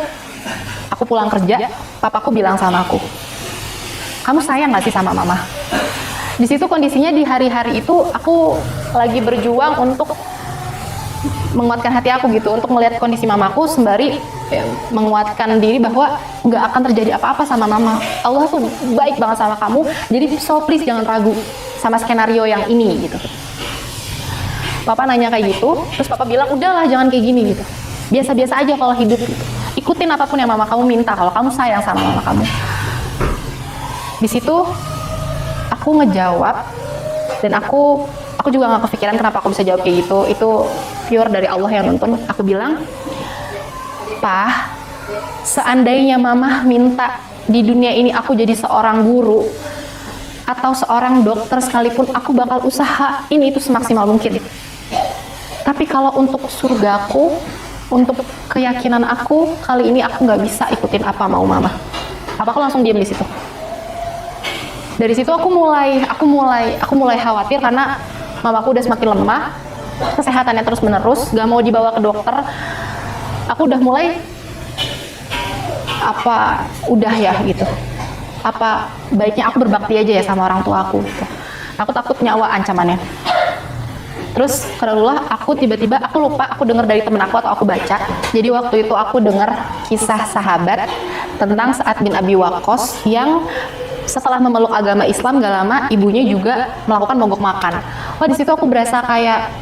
aku pulang kerja, papaku bilang sama aku, kamu sayang gak sih sama mama? Di situ kondisinya di hari-hari itu aku lagi berjuang untuk menguatkan hati aku gitu, untuk melihat kondisi mamaku sembari menguatkan diri bahwa nggak akan terjadi apa-apa sama mama. Allah tuh baik banget sama kamu, jadi so please jangan ragu sama skenario yang ini gitu. Papa nanya kayak gitu, terus papa bilang udahlah jangan kayak gini gitu. Biasa-biasa aja kalau hidup gitu. Ikutin apapun yang mama kamu minta kalau kamu sayang sama mama kamu. Di situ aku ngejawab dan aku juga nggak kepikiran kenapa aku bisa jawab kayak gitu. Itu pure dari Allah yang nuntun. Aku bilang, "Pah, seandainya mama minta di dunia ini aku jadi seorang guru atau seorang dokter sekalipun, aku bakal usahain itu semaksimal mungkin. Tapi kalau untuk surgaku, untuk keyakinan aku, kali ini aku nggak bisa ikutin apa mau mama." Aku langsung diam di situ. Dari situ aku mulai khawatir karena mamaku udah semakin lemah, kesehatannya terus menerus, gak mau dibawa ke dokter. Aku udah mulai udah ya gitu. Apa baiknya aku berbakti aja ya sama orang tua aku gitu. Aku takut nyawa ancamannya. Terus kadang aku tiba-tiba aku lupa, aku dengar dari temen aku atau aku baca. Jadi waktu itu aku dengar kisah sahabat tentang Sa'ad bin Abi Waqqas yang setelah memeluk agama Islam gak lama ibunya juga melakukan mogok makan. Wah, di situ aku berasa kayak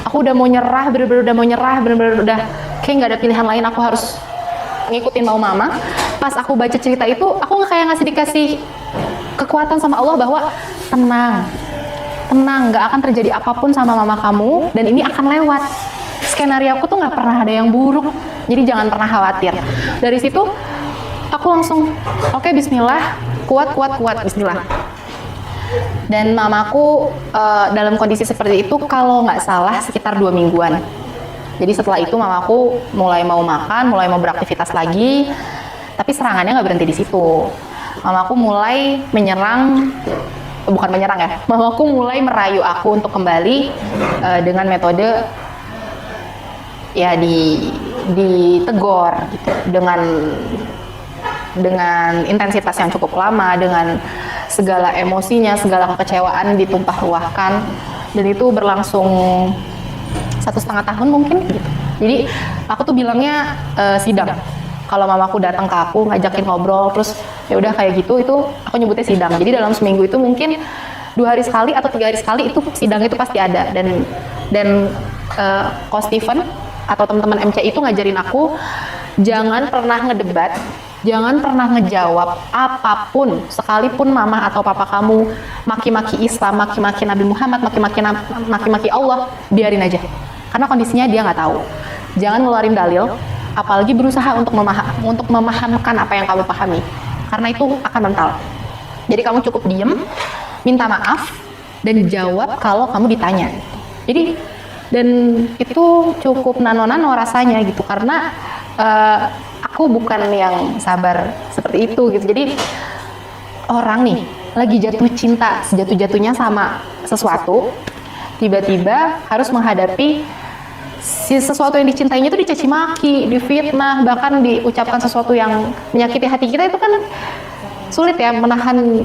aku udah mau nyerah, bener-bener udah kayak nggak ada pilihan lain, aku harus ngikutin mau mama. Pas aku baca cerita itu, aku kayak dikasih kekuatan sama Allah bahwa tenang, nggak akan terjadi apapun sama mama kamu dan ini akan lewat. Skenario aku tuh nggak pernah ada yang buruk, jadi jangan pernah khawatir. Dari situ aku langsung oke, bismillah, kuat, bismillah. Dan mamaku dalam kondisi seperti itu kalau nggak salah sekitar 2 mingguan. Jadi setelah itu mamaku mulai mau makan, mulai mau beraktivitas lagi, tapi serangannya nggak berhenti di situ. Mamaku mulai mamaku mulai merayu aku untuk kembali dengan metode ya ditegor gitu, dengan intensitas yang cukup lama, dengan segala emosinya, segala kekecewaan ditumpah ruahkan, dan itu berlangsung 1,5 tahun mungkin gitu. Jadi aku tuh bilangnya sidang. Kalau mamaku datang ke aku ngajakin ngobrol terus ya udah kayak gitu, itu aku nyebutnya sidang. Jadi dalam seminggu itu mungkin 2 hari sekali atau 3 hari sekali itu sidang itu pasti ada. Dan Coach Steven atau teman-teman MCI itu ngajarin aku jangan pernah ngedebat, jangan pernah ngejawab apapun, sekalipun mama atau papa kamu maki-maki Islam, maki-maki Nabi Muhammad, maki-maki Allah, biarin aja. Karena kondisinya dia nggak tahu. Jangan ngeluarin dalil, apalagi berusaha untuk memahamkan apa yang kamu pahami. Karena itu akan mental. Jadi kamu cukup diem, minta maaf, dan jawab kalau kamu ditanya. Jadi, dan itu cukup nano-nano rasanya gitu, karena aku bukan yang sabar seperti itu gitu. Jadi orang nih lagi jatuh cinta sejatuh-jatuhnya sama sesuatu, tiba-tiba harus menghadapi si sesuatu yang dicintainya itu dicaci maki, difitnah, bahkan diucapkan sesuatu yang menyakiti hati kita, itu kan sulit ya menahan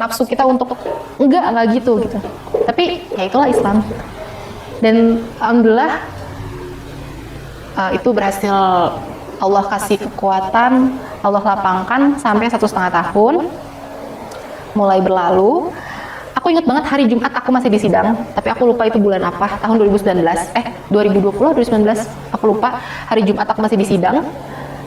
nafsu kita untuk enggak gitu. Tapi ya itulah Islam. Dan alhamdulillah itu berhasil Allah kasih kekuatan, Allah lapangkan sampai 1,5 tahun mulai berlalu. Aku ingat banget hari Jumat aku masih di sidang, tapi aku lupa itu bulan apa, tahun 2019, 2020 atau 2019, aku lupa. Hari Jumat aku masih di sidang,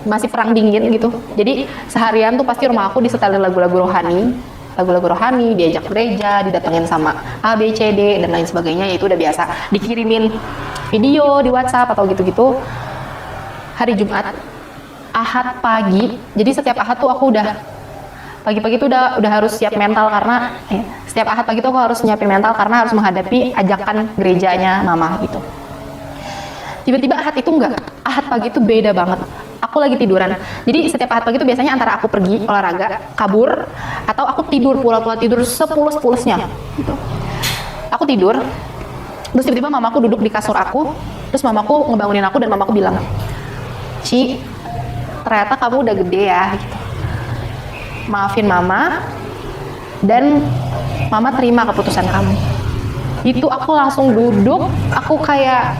masih perang dingin gitu. Jadi seharian tuh pasti rumah aku disetelin lagu-lagu rohani, diajak gereja, didatengin sama A, B, C, D, dan lain sebagainya. Itu udah biasa, dikirimin video di WhatsApp atau gitu-gitu. Hari Jumat, Ahad pagi, jadi setiap Ahad tuh aku udah pagi-pagi tuh udah harus siap mental, karena setiap Ahad pagi tuh aku harus nyiapin mental karena harus menghadapi ajakan gerejanya mama gitu. Tiba-tiba Ahad itu enggak, Ahad pagi itu beda banget. Aku lagi tiduran. Jadi setiap Ahad pagi itu biasanya antara aku pergi olahraga, kabur, atau aku tidur, pula-pula tidur sepulus-pulusnya gitu. Aku tidur, terus tiba-tiba mamaku duduk di kasur aku, terus mamaku ngebangunin aku dan mamaku bilang, "Ci, ternyata kamu udah gede ya," gitu. "Maafin mama, dan mama terima keputusan kamu." Itu aku langsung duduk, aku kayak,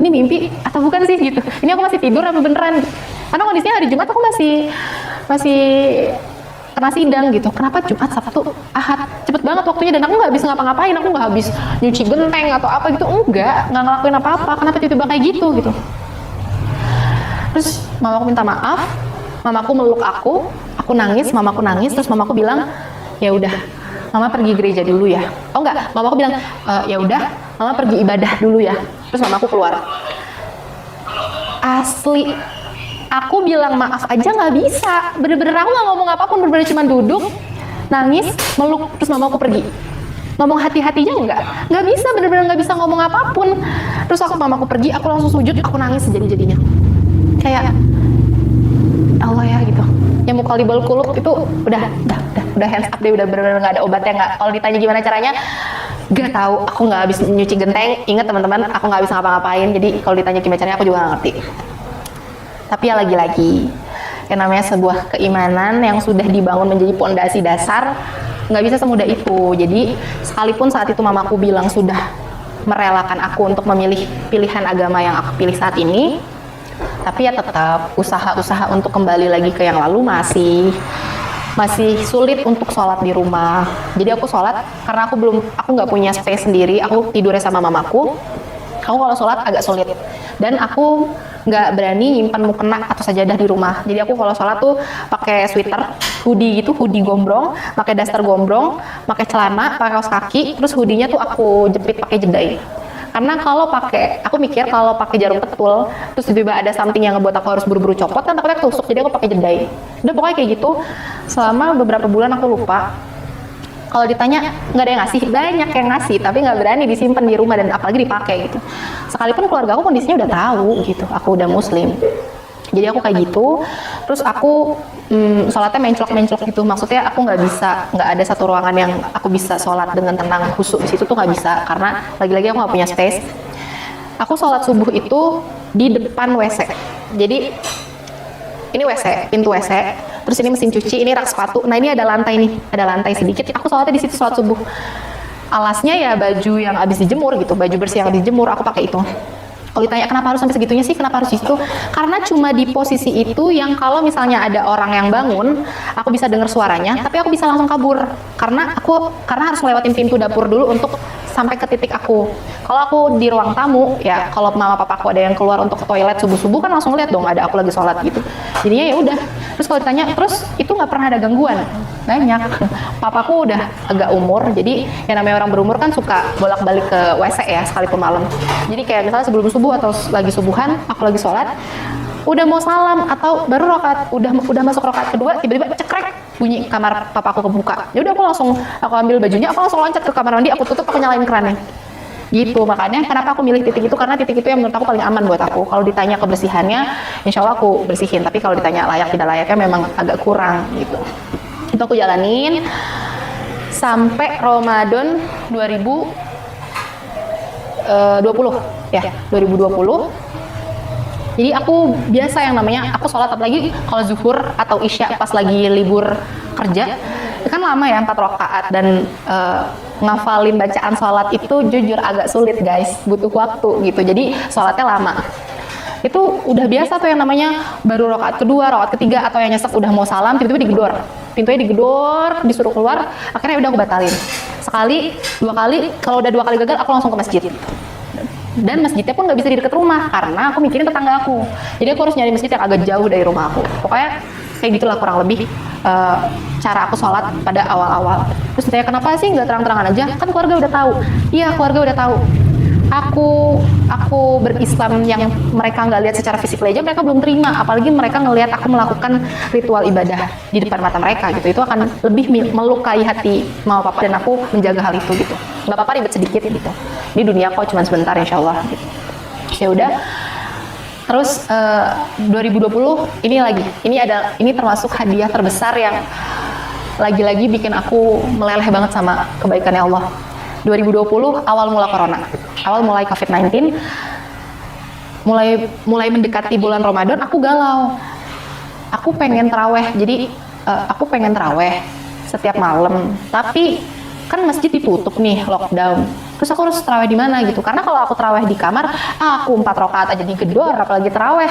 ini mimpi atau bukan sih gitu. Ini aku masih tidur apa beneran? Karena kondisinya hari Jumat aku masih kena sidang gitu. Kenapa Jumat, Sabtu, Ahad cepet banget waktunya, dan aku nggak habis ngapa-ngapain, aku nggak habis nyuci genteng atau apa gitu, nggak ngelakuin apa-apa. Kenapa tiba-tiba kayak gitu. Terus mamaku minta maaf, mamaku meluk aku nangis, mamaku nangis, terus mamaku bilang, "Ya udah, mama pergi gereja dulu ya." Oh enggak, mamaku bilang, "Ya udah, mama pergi ibadah dulu ya." Terus mamaku keluar. Asli, aku bilang maaf aja nggak bisa. Bener-bener aku nggak ngomong apapun, bener-bener cuma duduk, nangis, meluk, terus mamaku pergi. Ngomong hati-hatinya nggak bisa, bener-bener nggak bisa ngomong apapun. Terus mamaku pergi, aku langsung sujud, aku nangis sejadi-jadinya. Kayak Allah ya gitu. Yang mukalibal qulub itu udah hands up deh, udah bener-bener nggak ada obatnya. Nggak, kalau ditanya gimana caranya, gak tahu. Aku nggak habis nyuci genteng. Ingat teman-teman, aku nggak bisa ngapa-ngapain. Jadi kalau ditanya gimana caranya, aku juga nggak ngerti. Tapi ya lagi-lagi, yang namanya sebuah keimanan yang sudah dibangun menjadi pondasi dasar, nggak bisa semudah itu. Jadi sekalipun saat itu mamaku bilang sudah merelakan aku untuk memilih pilihan agama yang aku pilih saat ini, tapi ya tetap usaha-usaha untuk kembali lagi ke yang lalu masih sulit untuk sholat di rumah. Jadi aku sholat karena aku nggak punya space sendiri, aku tidurnya sama mamaku. Aku kalau sholat agak sulit, dan aku nggak berani nyimpan mukena atau sajadah di rumah. Jadi aku kalau sholat tuh pakai sweater, hoodie gombrong, pakai daster gombrong, pakai celana, pakai kaos kaki, terus hoodie-nya tuh aku jepit pakai jedai. Karena aku mikir kalau pakai jarum petul, terus tiba-tiba ada something yang ngebuat aku harus buru-buru copot, kan takutnya ketusuk, jadi aku pakai jedai. Udah pokoknya kayak gitu, selama beberapa bulan aku lupa. Kalau ditanya, nggak ada yang ngasih, banyak yang ngasih, tapi nggak berani disimpan di rumah dan apalagi dipakai gitu. Sekalipun keluarga aku kondisinya udah tahu gitu, aku udah muslim. Jadi aku kayak gitu, terus aku sholatnya menclok gitu. Maksudnya aku nggak ada satu ruangan yang aku bisa sholat dengan tenang khusyuk di situ tuh nggak bisa, karena lagi-lagi aku nggak punya space. Aku sholat subuh itu di depan WC. Jadi ini WC, pintu WC, terus ini mesin cuci, ini rak sepatu. Nah ini ada lantai sedikit. Aku sholatnya di situ sholat subuh. Alasnya ya baju yang habis dijemur gitu, baju bersih yang dijemur, aku pakai itu. Kalau ditanya kenapa harus sampai segitunya sih, kenapa harus itu? Karena cuma di posisi itu yang kalau misalnya ada orang yang bangun, aku bisa dengar suaranya, tapi aku bisa langsung kabur. Karena harus lewatin pintu dapur dulu untuk sampai ke titik aku. Kalau aku di ruang tamu, ya kalau mama papaku ada yang keluar untuk ke toilet subuh-subuh kan langsung lihat dong ada aku lagi sholat gitu. Jadinya ya udah. Terus kalau ditanya, terus itu nggak pernah ada gangguan? Banyak. Papaku udah agak umur, jadi yang namanya orang berumur kan suka bolak-balik ke WC ya sekalipun malam. Jadi kayak misalnya sebelum subuh atau lagi subuhan, aku lagi sholat, udah mau salam atau baru udah masuk rakaat kedua, tiba-tiba cekrek bunyi kamar papaku kebuka. Ya udah aku ambil bajunya, aku langsung loncat ke kamar mandi, aku tutup, aku nyalain kerannya. Gitu, makanya kenapa aku milih titik itu, karena titik itu yang menurut aku paling aman buat aku. Kalau ditanya kebersihannya, insya Allah aku bersihin, tapi kalau ditanya layak tidak layaknya memang agak kurang gitu. Itu aku jalanin sampai Ramadan 2020 ya, 2020. Jadi aku biasa yang namanya aku sholat, apalagi kalau zuhur atau isya pas lagi libur kerja, kan lama ya 4 rakaat, dan ngafalin bacaan sholat itu jujur agak sulit guys, butuh waktu gitu. Jadi sholatnya lama. Itu udah biasa tuh yang namanya baru rakaat kedua, rakaat ketiga, atau yang nyesek udah mau salam, tiba-tiba digedor. Pintunya digedor, disuruh keluar, akhirnya udah aku batalin. Sekali, 2 kali, kalau udah 2 kali gagal aku langsung ke masjid. Dan masjidnya pun nggak bisa di dekat rumah karena aku mikirin tetangga aku, jadi aku harus nyari masjid yang agak jauh dari rumah aku. Pokoknya kayak gitulah kurang lebih cara aku sholat pada awal-awal. Terus ditanya kenapa sih nggak terang-terangan aja, kan keluarga udah tahu. Iya, keluarga udah tahu aku berislam yang mereka nggak lihat secara fisik aja mereka belum terima, apalagi mereka ngelihat aku melakukan ritual ibadah di depan mata mereka gitu. Itu akan lebih melukai hati mama papa, dan aku menjaga hal itu gitu. Nggak apa-apa ribet sedikit gitu, di dunia kok cuma sebentar insya Allah gitu. Ya udah. Terus 2020 ini termasuk hadiah terbesar yang lagi-lagi bikin aku meleleh banget sama kebaikannya Allah. 2020 awal mula corona, awal mulai COVID-19, mulai mendekati bulan Ramadan, aku galau. Aku pengen taraweh, jadi aku pengen taraweh setiap malam, tapi kan masjid ditutup nih, lockdown. Terus aku harus taraweh di mana gitu? Karena kalau aku taraweh di kamar, aku 4 rakaat aja digedor, apalagi taraweh.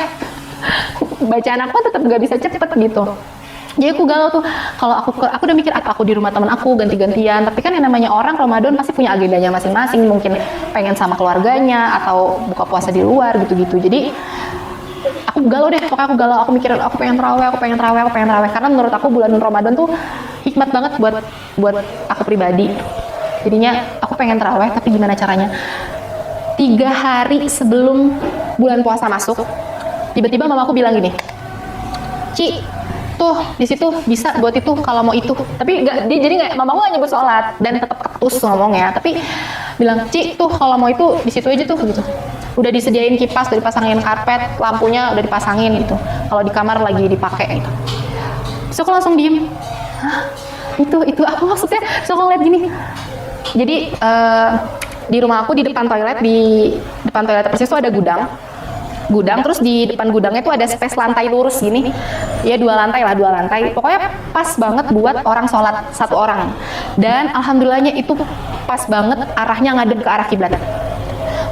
Bacaan aku tetap nggak bisa cepet gitu. Jadi aku galau tuh, kalau aku udah mikir aku di rumah teman aku ganti-gantian, tapi kan yang namanya orang Ramadan pasti punya agendanya masing-masing, mungkin pengen sama keluarganya atau buka puasa di luar gitu-gitu. Jadi aku galau deh, pokoknya aku galau, aku mikir aku pengen taraweh, karena menurut aku bulan Ramadan tuh hikmat banget buat aku pribadi. Jadinya aku pengen taraweh, tapi gimana caranya? 3 hari sebelum bulan puasa masuk, tiba-tiba mamaku bilang gini, Ci, tuh di situ bisa buat itu kalau mau itu. Tapi jadi mamaku nggak nyebut sholat dan tetap ketus ngomongnya, tapi bilang, Ci, tuh kalau mau itu di situ aja tuh gitu. Udah disediain kipas, udah dipasangin karpet, lampunya udah dipasangin gitu. Kalau di kamar lagi dipakai gitu. So aku langsung diem. Hah? Itu apa maksudnya? So aku ngeliat gini. Jadi di rumah aku di depan toilet persis tuh ada gudang, terus di depan gudangnya tuh ada space lantai lurus gini ya, 2 lantai, pokoknya pas banget buat orang sholat 1 orang. Dan alhamdulillahnya itu pas banget arahnya ngadep ke arah kiblat.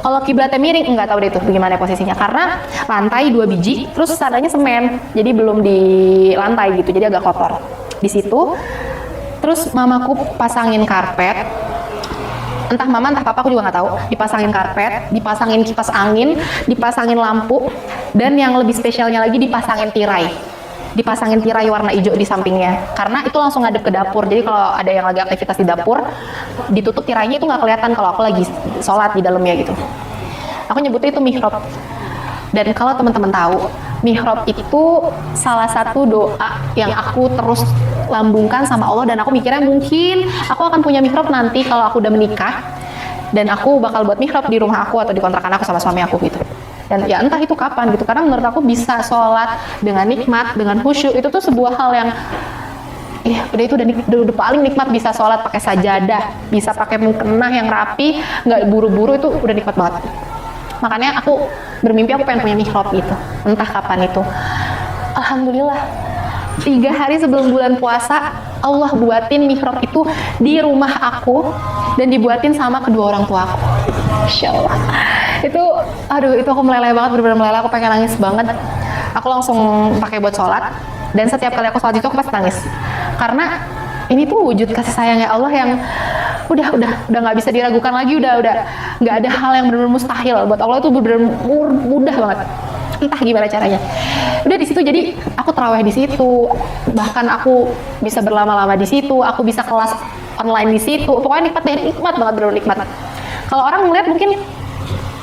Kalau kiblatnya miring, nggak tahu deh itu gimana posisinya, karena lantai 2 biji, terus sananya semen, jadi belum di lantai gitu, jadi agak kotor di situ. Terus mamaku pasangin karpet, entah mama entah papa aku juga nggak tahu, dipasangin karpet, dipasangin kipas angin, dipasangin lampu, dan yang lebih spesialnya lagi dipasangin tirai warna hijau di sampingnya, karena itu langsung ngadep ke dapur. Jadi kalau ada yang lagi aktivitas di dapur, ditutup tirainya itu nggak kelihatan kalau aku lagi sholat di dalamnya gitu. Aku nyebutnya itu mihrab. Dan kalau teman-teman tahu, mihrab itu salah satu doa yang aku terus lambungkan sama Allah, dan aku mikirnya mungkin aku akan punya mihrab nanti kalau aku udah menikah, dan aku bakal buat mihrab di rumah aku atau di kontrakan aku sama suami aku gitu. Dan ya entah itu kapan gitu, karena menurut aku bisa sholat dengan nikmat, dengan khusyuk, itu tuh sebuah hal yang udah paling nikmat. Bisa sholat pakai sajadah, bisa pakai mukena yang rapi, nggak buru-buru, itu udah nikmat banget. Makanya aku bermimpi aku pengen punya mihrab gitu, entah kapan itu. Alhamdulillah 3 hari sebelum bulan puasa Allah buatin mihrab itu di rumah aku, dan dibuatin sama kedua orang tua aku. Masya Allah. Itu aku meleleh banget, bener-bener meleleh. Aku pengen nangis banget. Aku langsung pakai buat sholat, dan setiap kali aku sholat itu aku pasti nangis, karena ini tuh wujud kasih sayangnya Allah yang udah nggak bisa diragukan lagi. Udah nggak ada hal yang benar-benar mustahil buat Allah. Itu benar-benar mudah banget, entah gimana caranya. Udah di situ, jadi aku taraweh di situ, bahkan aku bisa berlama-lama di situ, aku bisa kelas online di situ. Pokoknya nikmat banget, benar-benar nikmat. Kalau orang ngeliat mungkin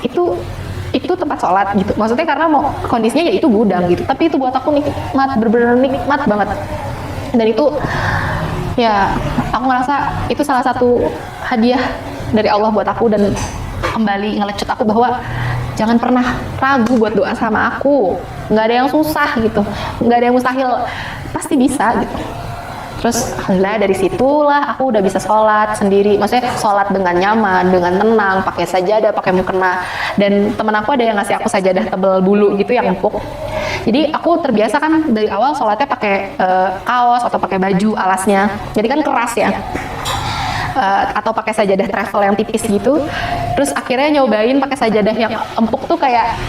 itu tempat sholat gitu, maksudnya karena kondisinya ya itu gudang gitu, tapi itu buat aku nikmat, benar-benar nikmat banget. Dan itu ya aku ngerasa itu salah satu hadiah dari Allah buat aku, dan kembali ngelecut aku bahwa jangan pernah ragu buat doa sama aku. Nggak ada yang susah gitu, nggak ada yang mustahil, pasti bisa gitu. Terus alhamdulillah dari situlah aku udah bisa sholat sendiri, maksudnya sholat dengan nyaman, dengan tenang, pakai sajadah, pakai mukena. Dan temen aku ada yang ngasih aku sajadah tebel bulu gitu yang empuk. Jadi aku terbiasa kan dari awal sholatnya pakai kaos atau pakai baju alasnya, jadi kan keras ya. Atau pakai sajadah travel yang tipis gitu. Terus akhirnya nyobain pakai sajadah yang empuk tuh kayak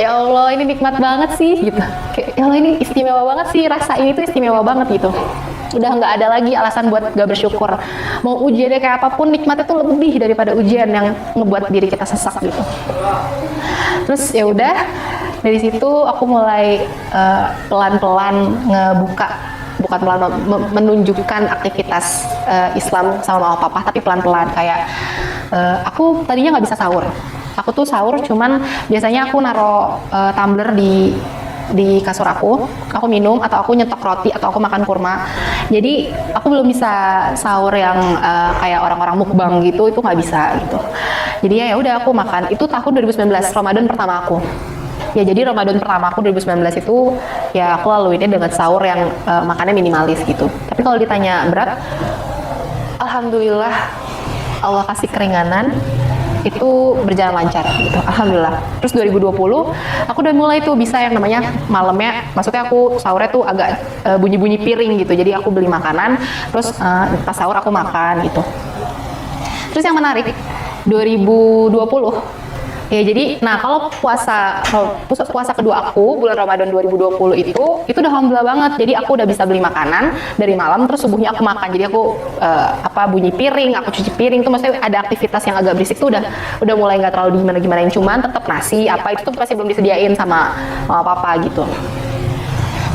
ya Allah ini nikmat banget sih gitu. Kayak, ya Allah ini istimewa banget sih, rasa ini tuh istimewa banget gitu. Udah nggak ada lagi alasan buat gak bersyukur. Mau ujiannya kayak apapun, nikmatnya tuh lebih daripada ujian yang ngebuat diri kita sesak gitu. Terus ya udah dari situ aku mulai pelan-pelan ngebuka, bukan pelan menunjukkan aktivitas Islam sama mama papa, tapi pelan-pelan kayak aku tadinya nggak bisa sahur. Aku tuh sahur cuman biasanya aku naro tumbler di kasur aku minum atau aku nyetok roti atau aku makan kurma. Jadi aku belum bisa sahur yang kayak orang-orang mukbang gitu, itu nggak bisa gitu. Jadi ya udah aku makan. Itu tahun 2019 Ramadan pertama aku. Ya jadi Ramadan pertama aku 2019 itu ya aku laluinnya dengan sahur yang makannya minimalis gitu. Tapi kalau ditanya berat, alhamdulillah Allah kasih keringanan, itu berjalan lancar gitu, alhamdulillah. Terus 2020 aku udah mulai tuh bisa yang namanya malamnya, maksudnya aku sahurnya tuh agak bunyi-bunyi piring gitu. Jadi aku beli makanan, terus pas sahur aku makan gitu. Terus yang menarik 2020 ya, jadi nah kalau puasa kedua aku bulan Ramadan 2020 itu udah alhamdulillah banget. Jadi aku udah bisa beli makanan dari malam, terus subuhnya aku makan. Jadi aku bunyi piring, aku cuci piring tuh, maksudnya ada aktivitas yang agak berisik tuh udah mulai nggak terlalu gimana-gimanain, cuman tetap nasi apa itu tuh pasti belum disediain sama papa gitu.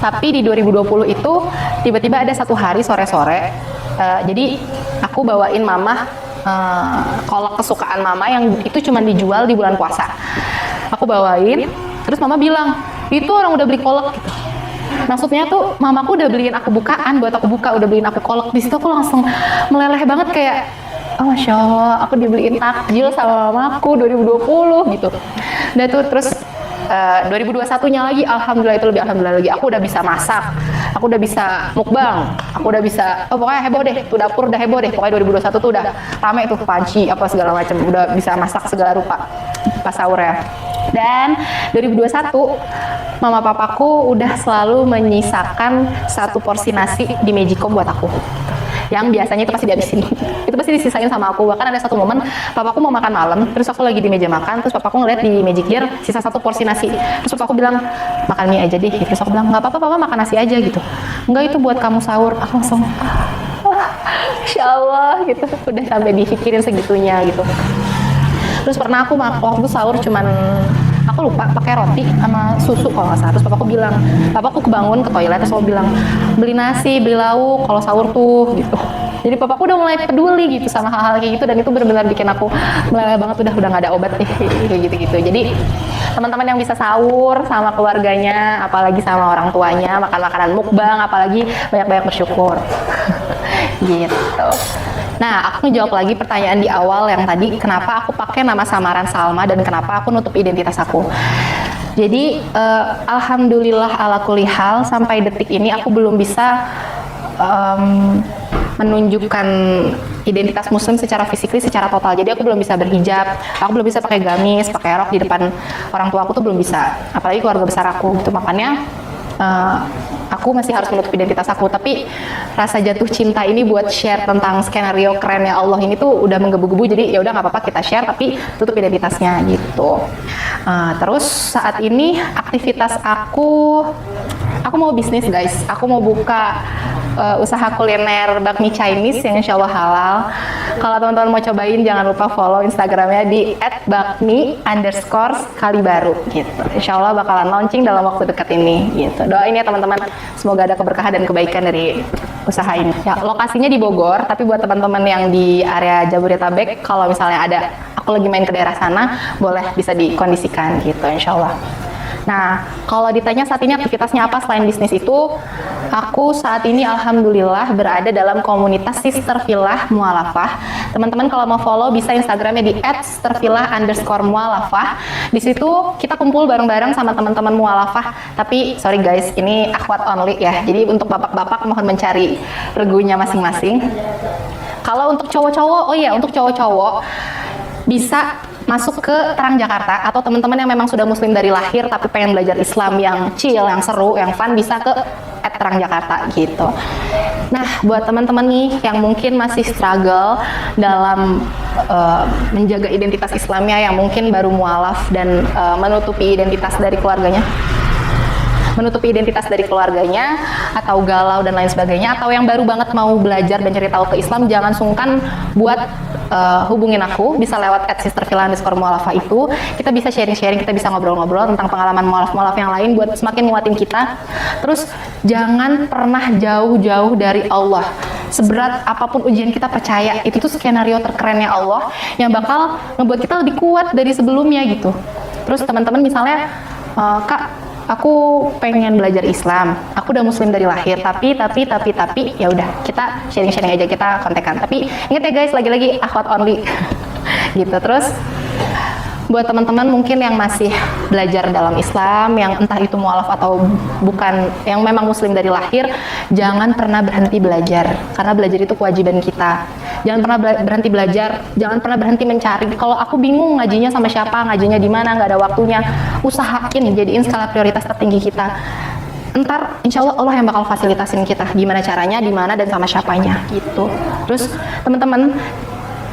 Tapi di 2020 itu tiba-tiba ada satu hari sore-sore, jadi aku bawain mama kolak kesukaan mama yang itu cuma dijual di bulan puasa. Aku bawain, terus mama bilang, itu orang udah beli kolak gitu. Maksudnya tuh mamaku udah beliin aku bukaan buat aku buka, udah beliin aku kolak. Di situ aku langsung meleleh banget kayak, oh Masya Allah, aku dibeliin takjil sama mamaku 2020 gitu. Dan tuh terus 2021-nya lagi, alhamdulillah itu lebih alhamdulillah lagi. Aku udah bisa masak, aku udah bisa mukbang, aku udah bisa, pokoknya heboh deh, tuh dapur udah heboh deh. Pokoknya 2021 tuh udah rame tuh panci apa segala macam, udah bisa masak segala rupa pas sahur ya. Dan 2021 mama papaku udah selalu menyisakan satu porsi nasi di Magicom buat aku. Yang biasanya itu pasti dihabisin. Itu pasti disisain sama aku. Bahkan ada satu momen papaku mau makan malam, terus aku lagi di meja makan, terus papaku ngeliat di Magic Jar sisa satu porsi nasi. Terus papaku bilang, makan mie aja deh. Terus aku bilang, nggak apa-apa papa, makan nasi aja gitu. Enggak, itu buat kamu sahur. Aku langsung Insya Allah gitu, udah sampai dipikirin segitunya gitu. Terus pernah aku waktu sahur cuman aku lupa pakai roti sama susu kalau nggak salah. Terus papaku bilang, papaku kebangun ke toilet, terus aku bilang, beli nasi, beli lauk kalau sahur tuh gitu. Jadi papaku udah mulai peduli gitu sama hal-hal kayak gitu, dan itu benar-benar bikin aku meleleh banget. Udah nggak ada obat deh kayak gitu-gitu. Jadi teman-teman yang bisa sahur sama keluarganya, apalagi sama orang tuanya, makan makanan mukbang, apalagi banyak-banyak bersyukur. Gitu. Nah, aku ngejawab lagi pertanyaan di awal yang tadi, kenapa aku pakai nama samaran Salma dan kenapa aku nutup identitas aku. Jadi, alhamdulillah ala kulli hal, sampai detik ini aku belum bisa menunjukkan identitas muslim secara fisik, secara total. Jadi aku belum bisa berhijab, aku belum bisa pakai gamis, pakai rok di depan orang tua aku tuh belum bisa, apalagi keluarga besar aku gitu. Makanya aku masih harus menutup identitas aku. Tapi rasa jatuh cinta ini buat share tentang skenario kerennya Allah ini tuh udah menggebu-gebu. Jadi ya udah nggak apa-apa kita share, tapi tutup identitasnya gitu. Terus saat ini aktivitas aku mau bisnis guys. Aku mau buka usaha kuliner bakmi Chinese yang insya Allah halal. Kalau teman-teman mau cobain, jangan lupa follow Instagramnya di @bakmi_kalibaru gitu. Insya Allah bakalan launching dalam waktu dekat ini gitu. Doain ya teman-teman, semoga ada keberkahan dan kebaikan dari usaha ini. Ya, lokasinya di Bogor, tapi buat teman-teman yang di area Jabodetabek, kalau misalnya ada aku lagi main ke daerah sana, boleh bisa dikondisikan gitu insya Allah. Nah, kalau ditanya saat ini aktivitasnya apa selain bisnis itu, aku saat ini alhamdulillah berada dalam komunitas Sister Filah Mualafah. Teman-teman kalau mau follow bisa Instagramnya di @sisterfilah_mualafah. Di situ kita kumpul bareng-bareng sama teman-teman mualafah. Tapi sorry guys, ini akhwat only ya. Jadi untuk bapak-bapak mohon mencari regunya masing-masing. Kalau untuk cowok-cowok, untuk cowok-cowok bisa masuk ke Terang Jakarta, atau teman-teman yang memang sudah muslim dari lahir tapi pengen belajar Islam yang chill, yang seru, yang fun, bisa ke Terang Jakarta gitu. Nah, buat teman-teman nih yang mungkin masih struggle dalam menjaga identitas Islamnya, yang mungkin baru mualaf dan menutupi identitas dari keluarganya, atau galau dan lain sebagainya, atau yang baru banget mau belajar dan cari tahu ke Islam, jangan sungkan buat hubungin aku, bisa lewat @sisterfilah_mualafah itu. Kita bisa sharing-sharing, kita bisa ngobrol-ngobrol tentang pengalaman mualaf-mualaf yang lain buat semakin nguatin kita. Terus jangan pernah jauh-jauh dari Allah. Seberat apapun ujian, kita percaya itu tuh skenario terkerennya Allah yang bakal ngebuat kita lebih kuat dari sebelumnya gitu. Terus teman-teman misalnya, Kak, aku pengen belajar Islam, aku udah muslim dari lahir, tapi ya udah, kita sharing-sharing aja, kita kontekan. Tapi ingat ya guys, lagi-lagi akhwat only gitu. Terus buat teman-teman mungkin yang masih belajar dalam Islam, yang entah itu mualaf atau bukan, yang memang muslim dari lahir, jangan pernah berhenti belajar, karena belajar itu kewajiban kita. Jangan pernah berhenti belajar, jangan pernah berhenti mencari. Kalau aku bingung ngajinya sama siapa, ngajinya di mana, nggak ada waktunya, usahain jadiin skala prioritas tertinggi kita. Ntar insya Allah Allah yang bakal fasilitasin kita gimana caranya, di mana, dan sama siapanya gitu. Terus teman-teman,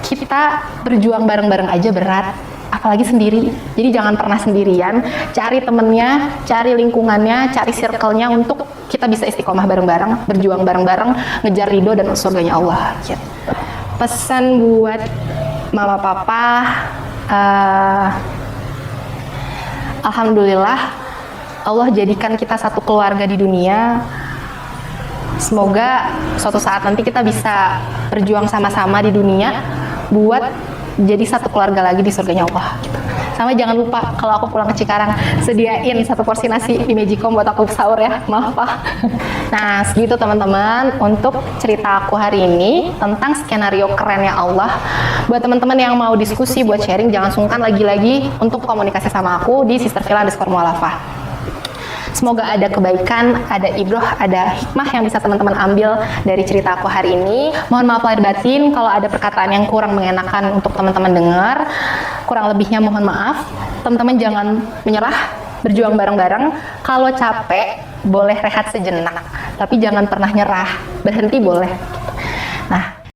kita berjuang bareng-bareng aja berat, apalagi sendiri. Jadi jangan pernah sendirian, cari temennya, cari lingkungannya, cari circle-nya untuk kita bisa istiqomah bareng-bareng, berjuang bareng-bareng, ngejar ridho dan surganya Allah gitu. Pesan buat mama papa, alhamdulillah Allah jadikan kita satu keluarga di dunia. Semoga suatu saat nanti kita bisa berjuang sama-sama di dunia buat jadi satu keluarga lagi di surganya Allah gitu. Sama jangan lupa kalau aku pulang ke Cikarang, sediain satu porsi nasi di Magicom buat aku sahur ya, maaf Pak. Nah segitu teman-teman untuk cerita aku hari ini tentang skenario kerennya Allah. Buat teman-teman yang mau diskusi, buat sharing, jangan sungkan lagi-lagi untuk komunikasi sama aku di sisterfilah_mualafah. Semoga ada kebaikan, ada ibroh, ada hikmah yang bisa teman-teman ambil dari cerita aku hari ini. Mohon maaf lahir batin kalau ada perkataan yang kurang mengenakan untuk teman-teman dengar. Kurang lebihnya mohon maaf. Teman-teman jangan menyerah, berjuang bareng-bareng. Kalau capek, boleh rehat sejenak. Tapi jangan pernah nyerah, berhenti boleh. Nah,